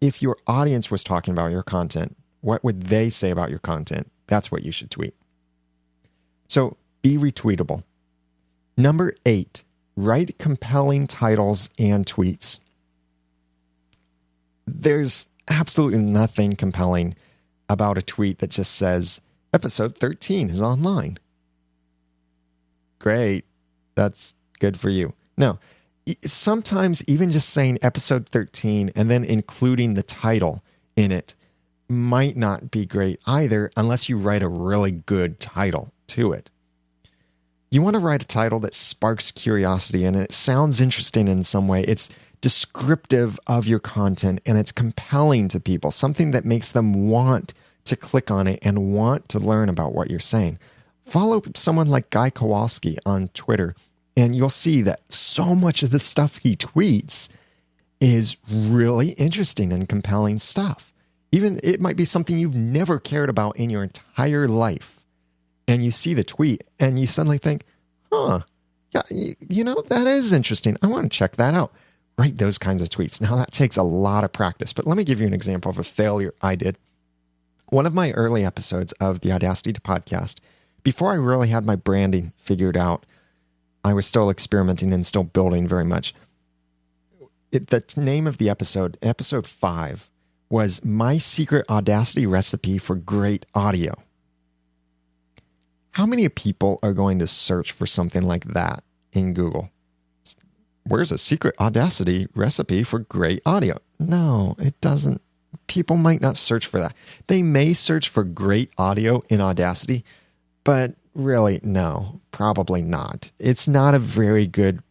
if your audience was talking about your content, what would they say about your content? That's what you should tweet. So be retweetable. Number 8, write compelling titles and tweets. There's absolutely nothing compelling about a tweet that just says, episode 13 is online. Great. That's good for you. No, sometimes even just saying episode 13 and then including the title in it might not be great either unless you write a really good title to it. You want to write a title that sparks curiosity and it sounds interesting in some way. It's descriptive of your content and it's compelling to people, something that makes them want to click on it and want to learn about what you're saying. Follow someone like Guy Kowalski on Twitter and you'll see that so much of the stuff he tweets is really interesting and compelling stuff. Even it might be something you've never cared about in your entire life. And you see the tweet and you suddenly think, yeah, that is interesting. I want to check that out. Write those kinds of tweets. Now, that takes a lot of practice, but let me give you an example of a failure I did. One of my early episodes of the Audacity podcast, before I really had my branding figured out, I was still experimenting and still building very much. The name of the episode 5, was My Secret Audacity Recipe for Great Audio. How many people are going to search for something like that in Google? Where's a secret Audacity recipe for great audio? No, it doesn't. People might not search for that. They may search for great audio in Audacity, but really, no, probably not. It's not a very good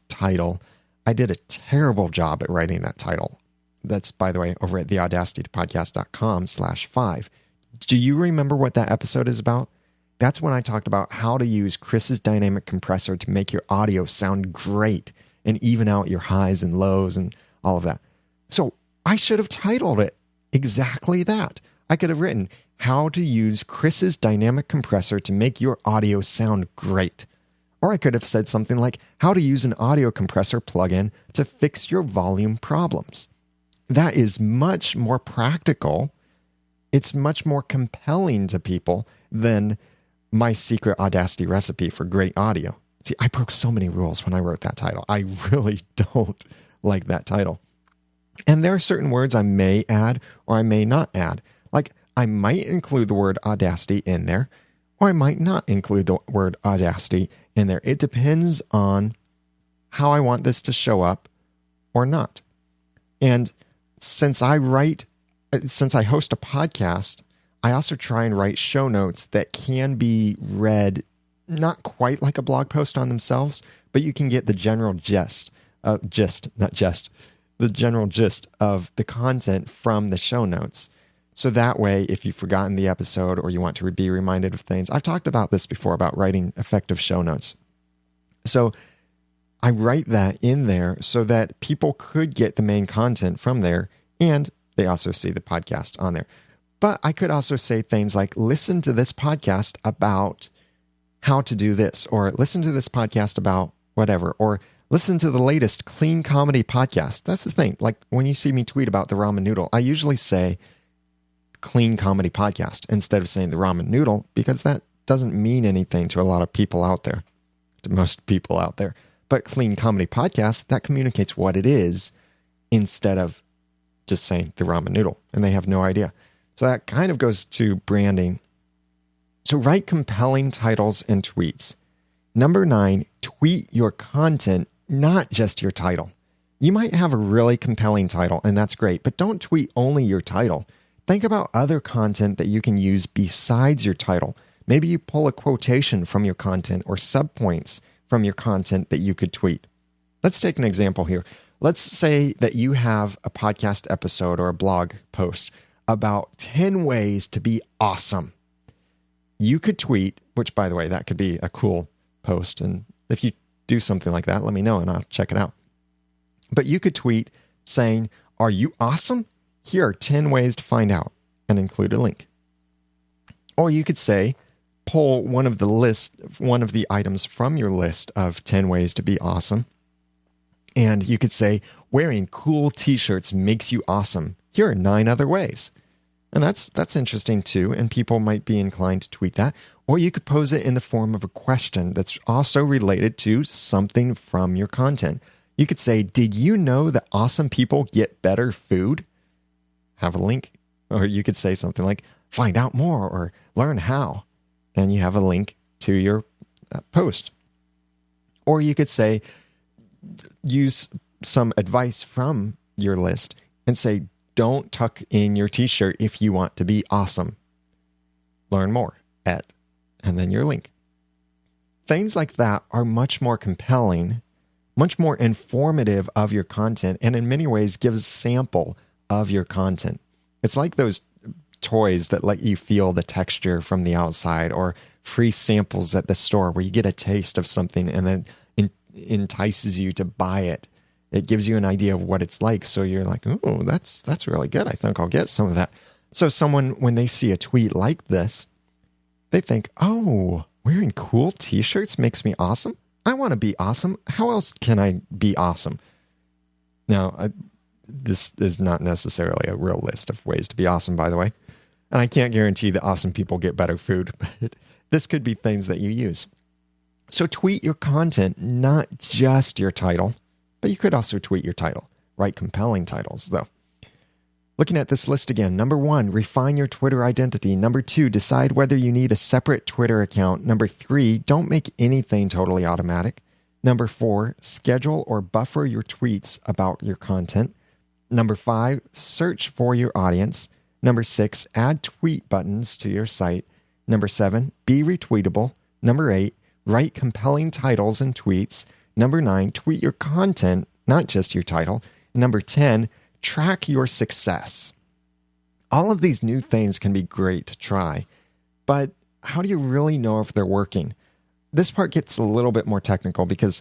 title. I did a terrible job at writing that title. That's, by the way, over at theaudacitypodcast.com/5. Do you remember what that episode is about? That's when I talked about how to use Chris's dynamic compressor to make your audio sound great and even out your highs and lows and all of that. So I should have titled it exactly that. I could have written, how to use Chris's dynamic compressor to make your audio sound great. Or I could have said something like, how to use an audio compressor plugin to fix your volume problems. That is much more practical. It's much more compelling to people than My Secret Audacity Recipe for Great Audio. See, I broke so many rules when I wrote that title. I really don't like that title. And there are certain words I may add or I may not add. Like, I might include the word Audacity in there, or I might not include the word Audacity in there. It depends on how I want this to show up or not. And since I host a podcast, I also try and write show notes that can be read not quite like a blog post on themselves, but you can get the general gist of the general gist of the content from the show notes. So that way, if you've forgotten the episode or you want to be reminded of things, I've talked about this before about writing effective show notes. So I write that in there so that people could get the main content from there, and they also see the podcast on there. But I could also say things like, listen to this podcast about how to do this, or listen to this podcast about whatever, or listen to the latest clean comedy podcast. That's the thing. Like when you see me tweet about the ramen noodle, I usually say clean comedy podcast instead of saying the ramen noodle, because that doesn't mean anything to a lot of people out there, to most people out there. But clean comedy podcast, that communicates what it is instead of just saying the ramen noodle, and they have no idea. So that kind of goes to branding. So write compelling titles and tweets. Number 9, tweet your content, not just your title. You might have a really compelling title, and that's great, but don't tweet only your title. Think about other content that you can use besides your title. Maybe you pull a quotation from your content or subpoints from your content that you could tweet. Let's take an example here. Let's say that you have a podcast episode or a blog post about 10 ways to be awesome. You could tweet, which, by the way, that could be a cool post. And if you do something like that, let me know and I'll check it out. But you could tweet saying, are you awesome? Here are 10 ways to find out, and include a link. Or you could say, pull one of the items from your list of 10 ways to be awesome. And you could say, wearing cool t-shirts makes you awesome. Here are 9 other ways. And that's interesting too, and people might be inclined to tweet that. Or you could pose it in the form of a question that's also related to something from your content. You could say, did you know that awesome people get better food? Have a link. Or you could say something like, find out more or learn how. And you have a link to your post. Or you could say, use some advice from your list and say, don't tuck in your t-shirt if you want to be awesome. Learn more at, and then your link. Things like that are much more compelling, much more informative of your content, and in many ways gives sample of your content. It's like those toys that let you feel the texture from the outside, or free samples at the store where you get a taste of something and then entices you to buy it. It gives you an idea of what it's like. So you're like, oh, that's really good. I think I'll get some of that. So someone, when they see a tweet like this, they think, oh, wearing cool t-shirts makes me awesome. I want to be awesome. How else can I be awesome? Now, this is not necessarily a real list of ways to be awesome, by the way. And I can't guarantee that awesome people get better food, but this could be things that you use. So tweet your content, not just your title, but you could also tweet your title. Write compelling titles, though. Looking at this list again, number 1, refine your Twitter identity. Number 2, decide whether you need a separate Twitter account. Number 3, don't make anything totally automatic. Number 4, schedule or buffer your tweets about your content. Number 5, search for your audience. Number 6, add tweet buttons to your site. Number 7, be retweetable. Number 8, write compelling titles and tweets. Number 9, tweet your content, not just your title. Number 10, track your success. All of these new things can be great to try, but how do you really know if they're working? This part gets a little bit more technical because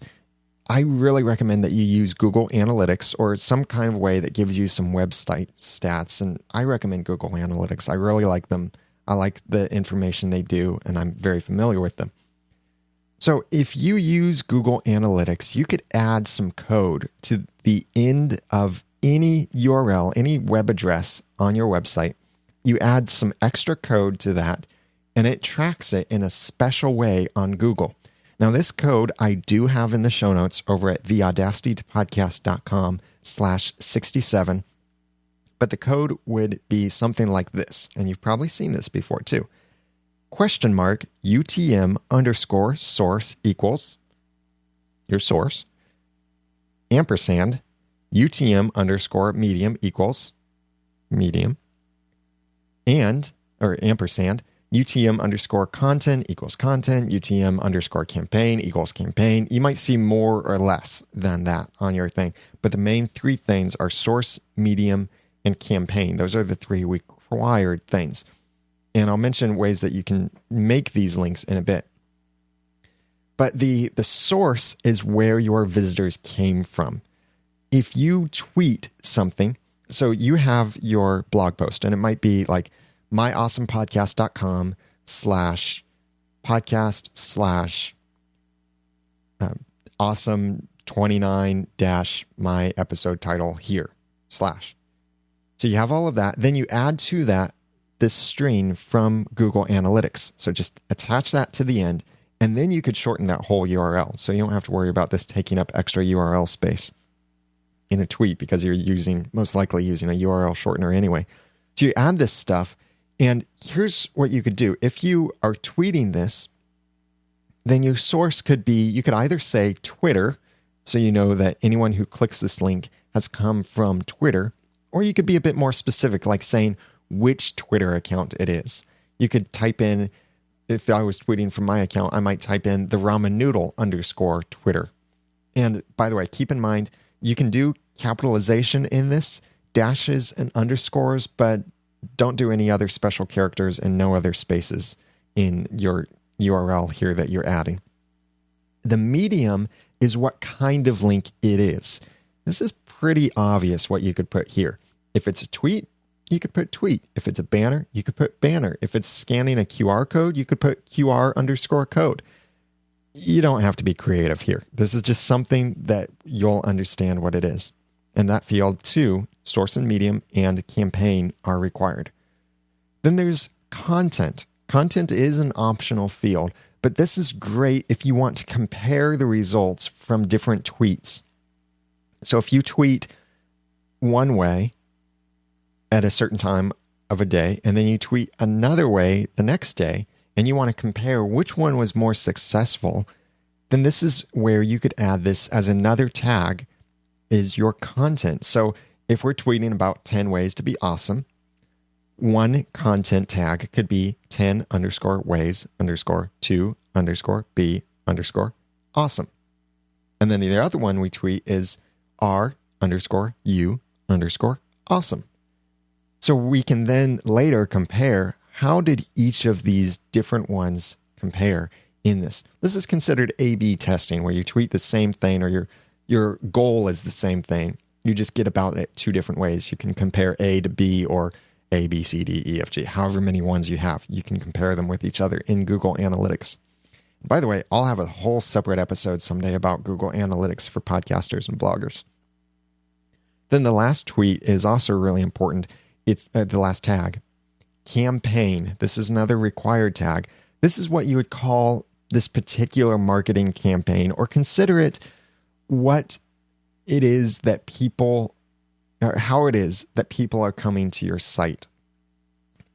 I really recommend that you use Google Analytics or some kind of way that gives you some website stats. And I recommend Google Analytics. I really like them. I like the information they do, and I'm very familiar with them. So if you use Google Analytics, you could add some code to the end of any URL, any web address on your website. You add some extra code to that, and it tracks it in a special way on Google. Now, this code I do have in the show notes over at theaudacitypodcast.com/67, but the code would be something like this, and you've probably seen this before too. $UTM_source equals your source, ampersand, UTM_medium equals medium, or ampersand, UTM_content equals content, UTM_campaign equals campaign. You might see more or less than that on your thing, but the main 3 things are source, medium, and campaign. Those are the 3 required things. And I'll mention ways that you can make these links in a bit. But the source is where your visitors came from. If you tweet something, so you have your blog post, and it might be like myawesomepodcast.com/awesome29- my episode title here /. So you have all of that. Then you add to that this string from Google Analytics. So just attach that to the end, and then you could shorten that whole URL. So you don't have to worry about this taking up extra URL space in a tweet because you're most likely using a URL shortener anyway. So you add this stuff, and here's what you could do. If you are tweeting this, then your source could be, you could either say Twitter, so you know that anyone who clicks this link has come from Twitter, or you could be a bit more specific, like saying which Twitter account it is. You could type in, if I was tweeting from my account, I might type in the ramen noodle _Twitter. And by the way, keep in mind, you can do capitalization in this, dashes and underscores, but don't do any other special characters and no other spaces in your URL here that you're adding. The medium is what kind of link it is. This is pretty obvious what you could put here. If it's a tweet, you could put tweet. If it's a banner, you could put banner. If it's scanning a QR code, you could put QR_code. You don't have to be creative here. This is just something that you'll understand what it is. And that field too, source and medium and campaign are required. Then there's content. Content is an optional field, but this is great if you want to compare the results from different tweets. So if you tweet one way at a certain time of a day, and then you tweet another way the next day, and you want to compare which one was more successful, then this is where you could add this as another tag is your content. So if we're tweeting about 10 ways to be awesome, one content tag could be 10_ways_to_be_awesome. And then the other one we tweet is r_u_awesome. So we can then later compare how did each of these different ones compare in this. This is considered A/B testing, where you tweet the same thing or you're your goal is the same thing. You just get about it two different ways. You can compare A to B or A, B, C, D, E, F, G, however many ones you have. You can compare them with each other in Google Analytics. By the way, I'll have a whole separate episode someday about Google Analytics for podcasters and bloggers. Then the last tweet is also really important. It's the last tag, campaign. This is another required tag. This is what you would call this particular marketing campaign, or consider it what it is that people, or how it is that people are coming to your site.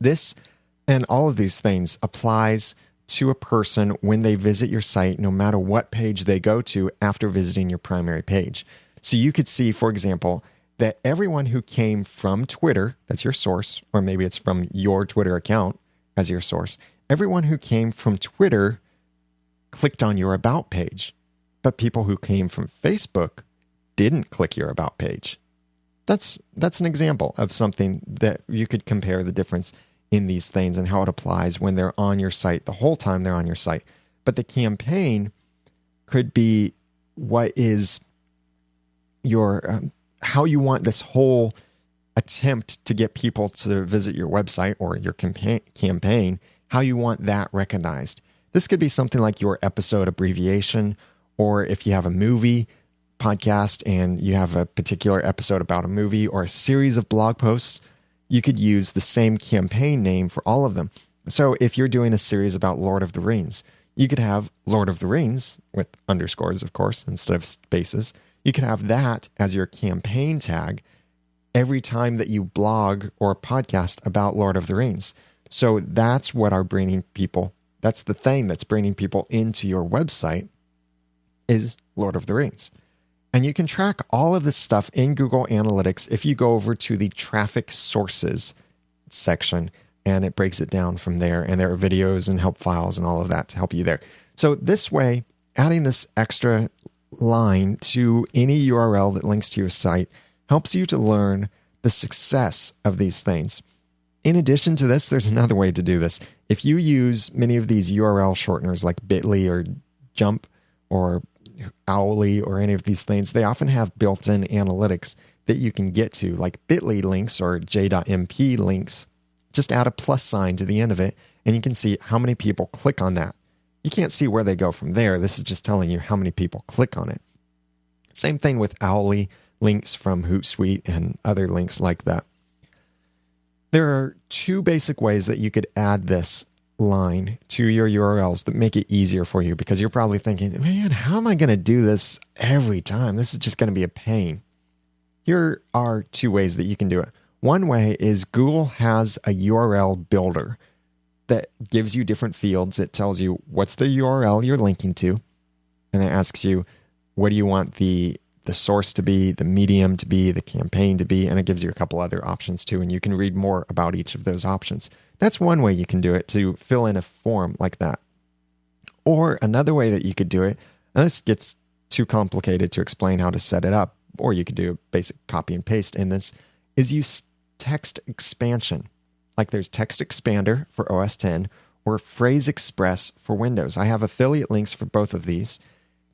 This and all of these things applies to a person when they visit your site, no matter what page they go to after visiting your primary page. So you could see, for example, that everyone who came from Twitter, that's your source, or maybe it's from your Twitter account as your source, everyone who came from Twitter clicked on your About page, but people who came from Facebook didn't click your About page. That's an example of something that you could compare the difference in these things and how it applies when they're on your site the whole time they're on your site. But the campaign could be what is your how you want this whole attempt to get people to visit your website or your campaign, how you want that recognized. This could be something like your episode abbreviation, or if you have a movie podcast and you have a particular episode about a movie or a series of blog posts, you could use the same campaign name for all of them. So if you're doing a series about Lord of the Rings, you could have Lord of the Rings with underscores, of course, instead of spaces. You could have that as your campaign tag every time that you blog or podcast about Lord of the Rings. So that's what are bringing people, that's the thing that's bringing people into your website is Lord of the Rings. And you can track all of this stuff in Google Analytics if you go over to the traffic sources section, and it breaks it down from there. And there are videos and help files and all of that to help you there. So this way, adding this extra line to any URL that links to your site helps you to learn the success of these things. In addition to this, there's another way to do this. If you use many of these URL shorteners like Bitly or Jump or Owly or any of these things, they often have built-in analytics that you can get to, like Bitly links or j.mp links. Just add a plus sign to the end of it, and you can see how many people click on that. You can't see where they go from there. This is just telling you how many people click on it. Same thing with Owly links from Hootsuite and other links like that. There are two basic ways that you could add this line to your URLs that make it easier for you, because you're probably thinking, man, how am I going to do this every time? This is just going to be a pain. Here are two ways that you can do it. One way is Google has a URL builder that gives you different fields. It tells you what's the URL you're linking to, and it asks you, what do you want the source to be, the medium to be, the campaign to be, and it gives you a couple other options too, and you can read more about each of those options. That's one way you can do it, to fill in a form like that. Or another way that you could do it, and this gets too complicated to explain how to set it up, or you could do a basic copy and paste in this, is use text expansion. Like there's Text Expander for OS X or Phrase Express for Windows. I have affiliate links for both of these.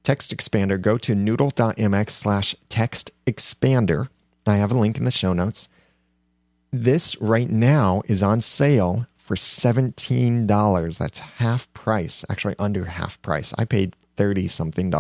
Text Expander, go to noodle.mx/textexpander. I have a link in the show notes. This right now is on sale for $17. That's half price, actually under half price. I paid $30-something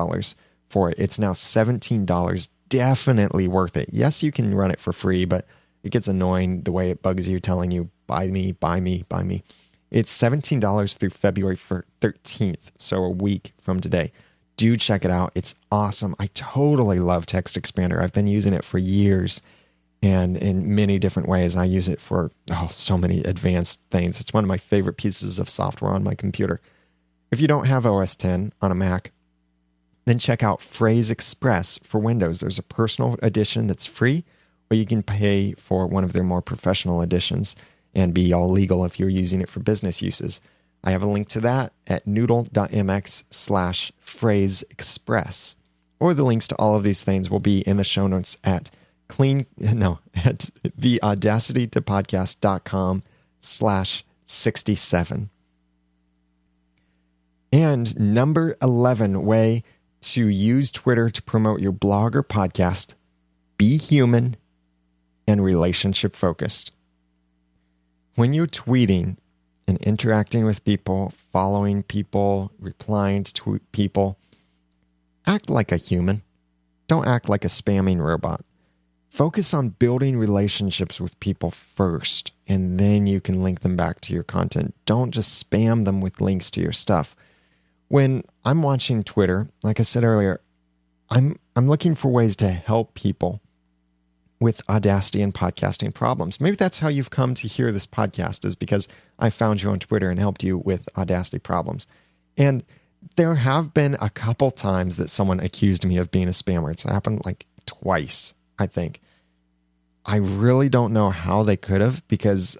for it. It's now $17. Definitely worth it. Yes, you can run it for free, but it gets annoying the way it bugs you, telling you, buy me, buy me, buy me. It's $17 through February 13th, so a week from today. Do check it out. It's awesome. I totally love Text Expander. I've been using it for years, and in many different ways. I use it for so many advanced things. It's one of my favorite pieces of software on my computer. If you don't have OS X on a Mac, then check out Phrase Express for Windows. There's a personal edition that's free, or you can pay for one of their more professional editions and be all legal if you're using it for business uses. I have a link to that at noodle.mx/Phrase Express. Or the links to all of these things will be in the show notes at the audacitytopodcast.com/67. And number 11 way to use Twitter to promote your blog or podcast, be human and relationship focused. When you're tweeting and interacting with people, following people, replying to people, act like a human. Don't act like a spamming robot. Focus on building relationships with people first, and then you can link them back to your content. Don't just spam them with links to your stuff. When I'm watching Twitter, like I said earlier, I'm looking for ways to help people with Audacity and podcasting problems. Maybe that's how you've come to hear this podcast, is because I found you on Twitter and helped you with Audacity problems. And there have been a couple times that someone accused me of being a spammer. It's happened like twice, I think. I really don't know how they could have, because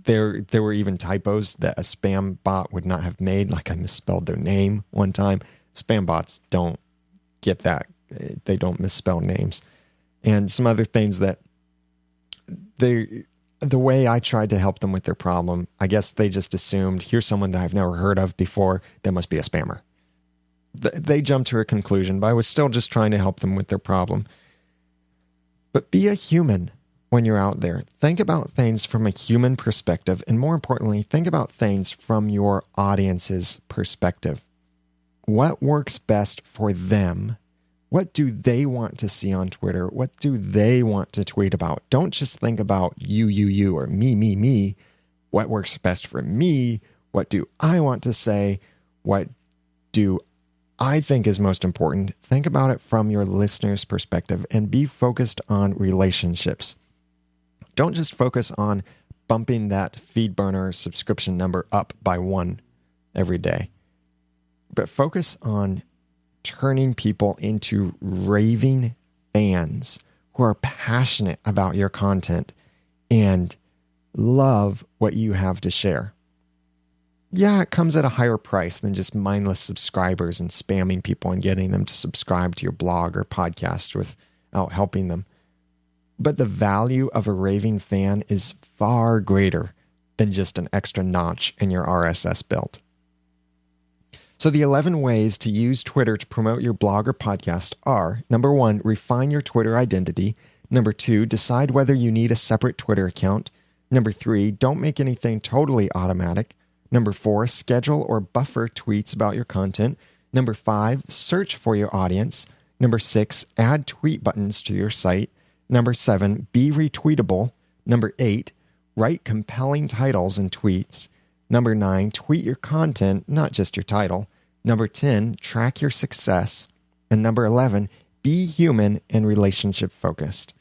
there were even typos that a spam bot would not have made. Like I misspelled their name one time. Spam bots don't get that. They don't misspell names. And some other things that the way I tried to help them with their problem, I guess they just assumed, here's someone that I've never heard of before, they must be a spammer. They jumped to a conclusion, but I was still just trying to help them with their problem. But be a human when you're out there. Think about things from a human perspective, and more importantly, think about things from your audience's perspective. What works best for them? What do they want to see on Twitter? What do they want to tweet about? Don't just think about you, or me. What works best for me? What do I want to say? What do I think is most important? Think about it from your listener's perspective and be focused on relationships. Don't just focus on bumping that FeedBurner subscription number up by 1 every day, but focus on turning people into raving fans who are passionate about your content and love what you have to share. Yeah, it comes at a higher price than just mindless subscribers and spamming people and getting them to subscribe to your blog or podcast without helping them. But the value of a raving fan is far greater than just an extra notch in your RSS belt. So the 11 ways to use Twitter to promote your blog or podcast are: number 1, refine your Twitter identity. Number 2, decide whether you need a separate Twitter account. Number 3, don't make anything totally automatic. Number 4, schedule or buffer tweets about your content. Number 5, search for your audience. Number 6, add tweet buttons to your site. Number 7, be retweetable. Number 8, write compelling titles and tweets. Number 9, tweet your content, not just your title. Number 10, track your success. And number 11, be human and relationship focused.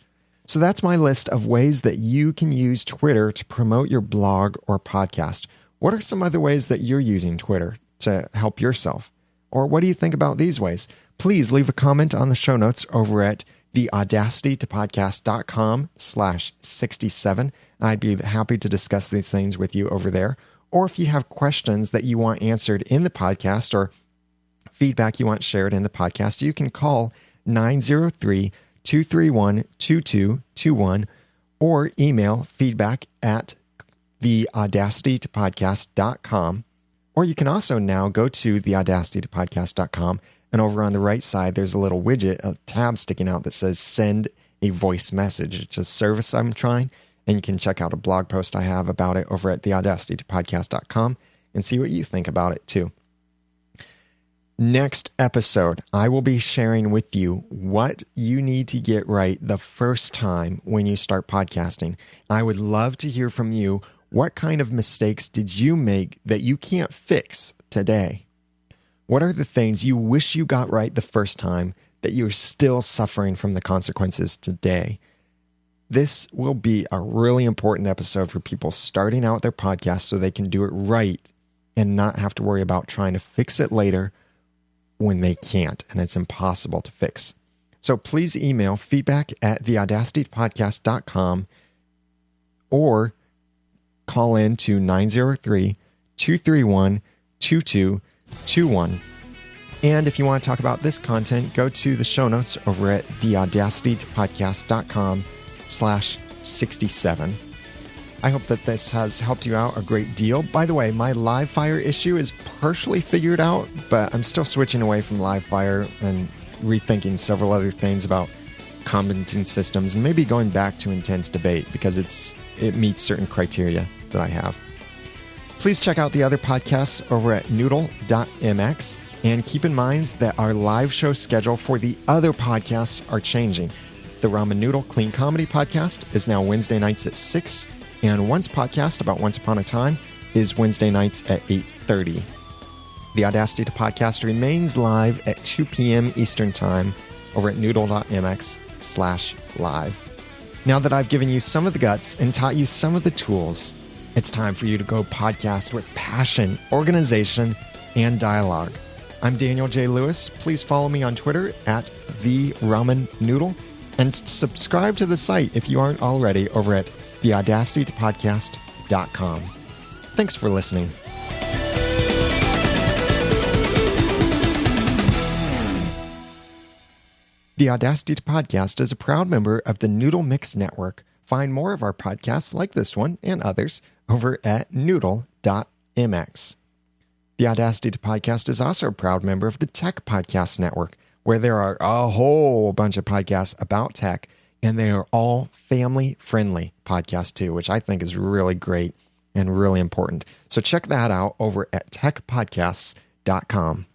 So that's my list of ways that you can use Twitter to promote your blog or podcast. What are some other ways that you're using Twitter to help yourself? Or what do you think about these ways? Please leave a comment on the show notes over at theaudacitytopodcast.com/67. I'd be happy to discuss these things with you over there. Or if you have questions that you want answered in the podcast or feedback you want shared in the podcast, you can call 903-231-2221 or email feedback at theaudacitytopodcast.com. Or you can also now go to theaudacitytopodcast.com, and over on the right side, there's a little widget, a tab sticking out that says send a voice message. It's a service I'm trying, and you can check out a blog post I have about it over at theaudacitytopodcast.com and see what you think about it too. Next episode, I will be sharing with you what you need to get right the first time when you start podcasting. I would love to hear from you. What kind of mistakes did you make that you can't fix today? What are the things you wish you got right the first time that you're still suffering from the consequences today? This will be a really important episode for people starting out their podcast so they can do it right and not have to worry about trying to fix it later when they can't and it's impossible to fix. So please email feedback at theaudacitypodcast.com or call in to 903-231-2221. And if you want to talk about this content, go to the show notes over at theaudacitypodcast.com/67. I hope that this has helped you out a great deal. By the way, my live fire issue is partially figured out, but I'm still switching away from Livefire and rethinking several other things about commenting systems and maybe going back to intense debate because it meets certain criteria that I have. Please check out the other podcasts over at noodle.mx, and keep in mind that our live show schedule for the other podcasts are changing. The Ramen Noodle Clean Comedy podcast is now Wednesday nights at 6, and Once podcast about Once Upon a Time is Wednesday nights at 8:30. The Audacity to Podcast remains live at 2 p.m. Eastern Time over at noodle.mx/live. Now that I've given you some of the guts and taught you some of the tools, it's time for you to go podcast with passion, organization, and dialogue. I'm Daniel J. Lewis. Please follow me on Twitter at @TheRamenNoodle and subscribe to the site if you aren't already over at theaudacitytopodcast.com. Thanks for listening. The Audacity to Podcast is a proud member of the Noodle Mix Network. Find more of our podcasts like this one and others over at noodle.mx. The Audacity to Podcast is also a proud member of the Tech Podcast Network, where there are a whole bunch of podcasts about tech, and they are all family-friendly podcasts too, which I think is really great and really important. So check that out over at techpodcasts.com.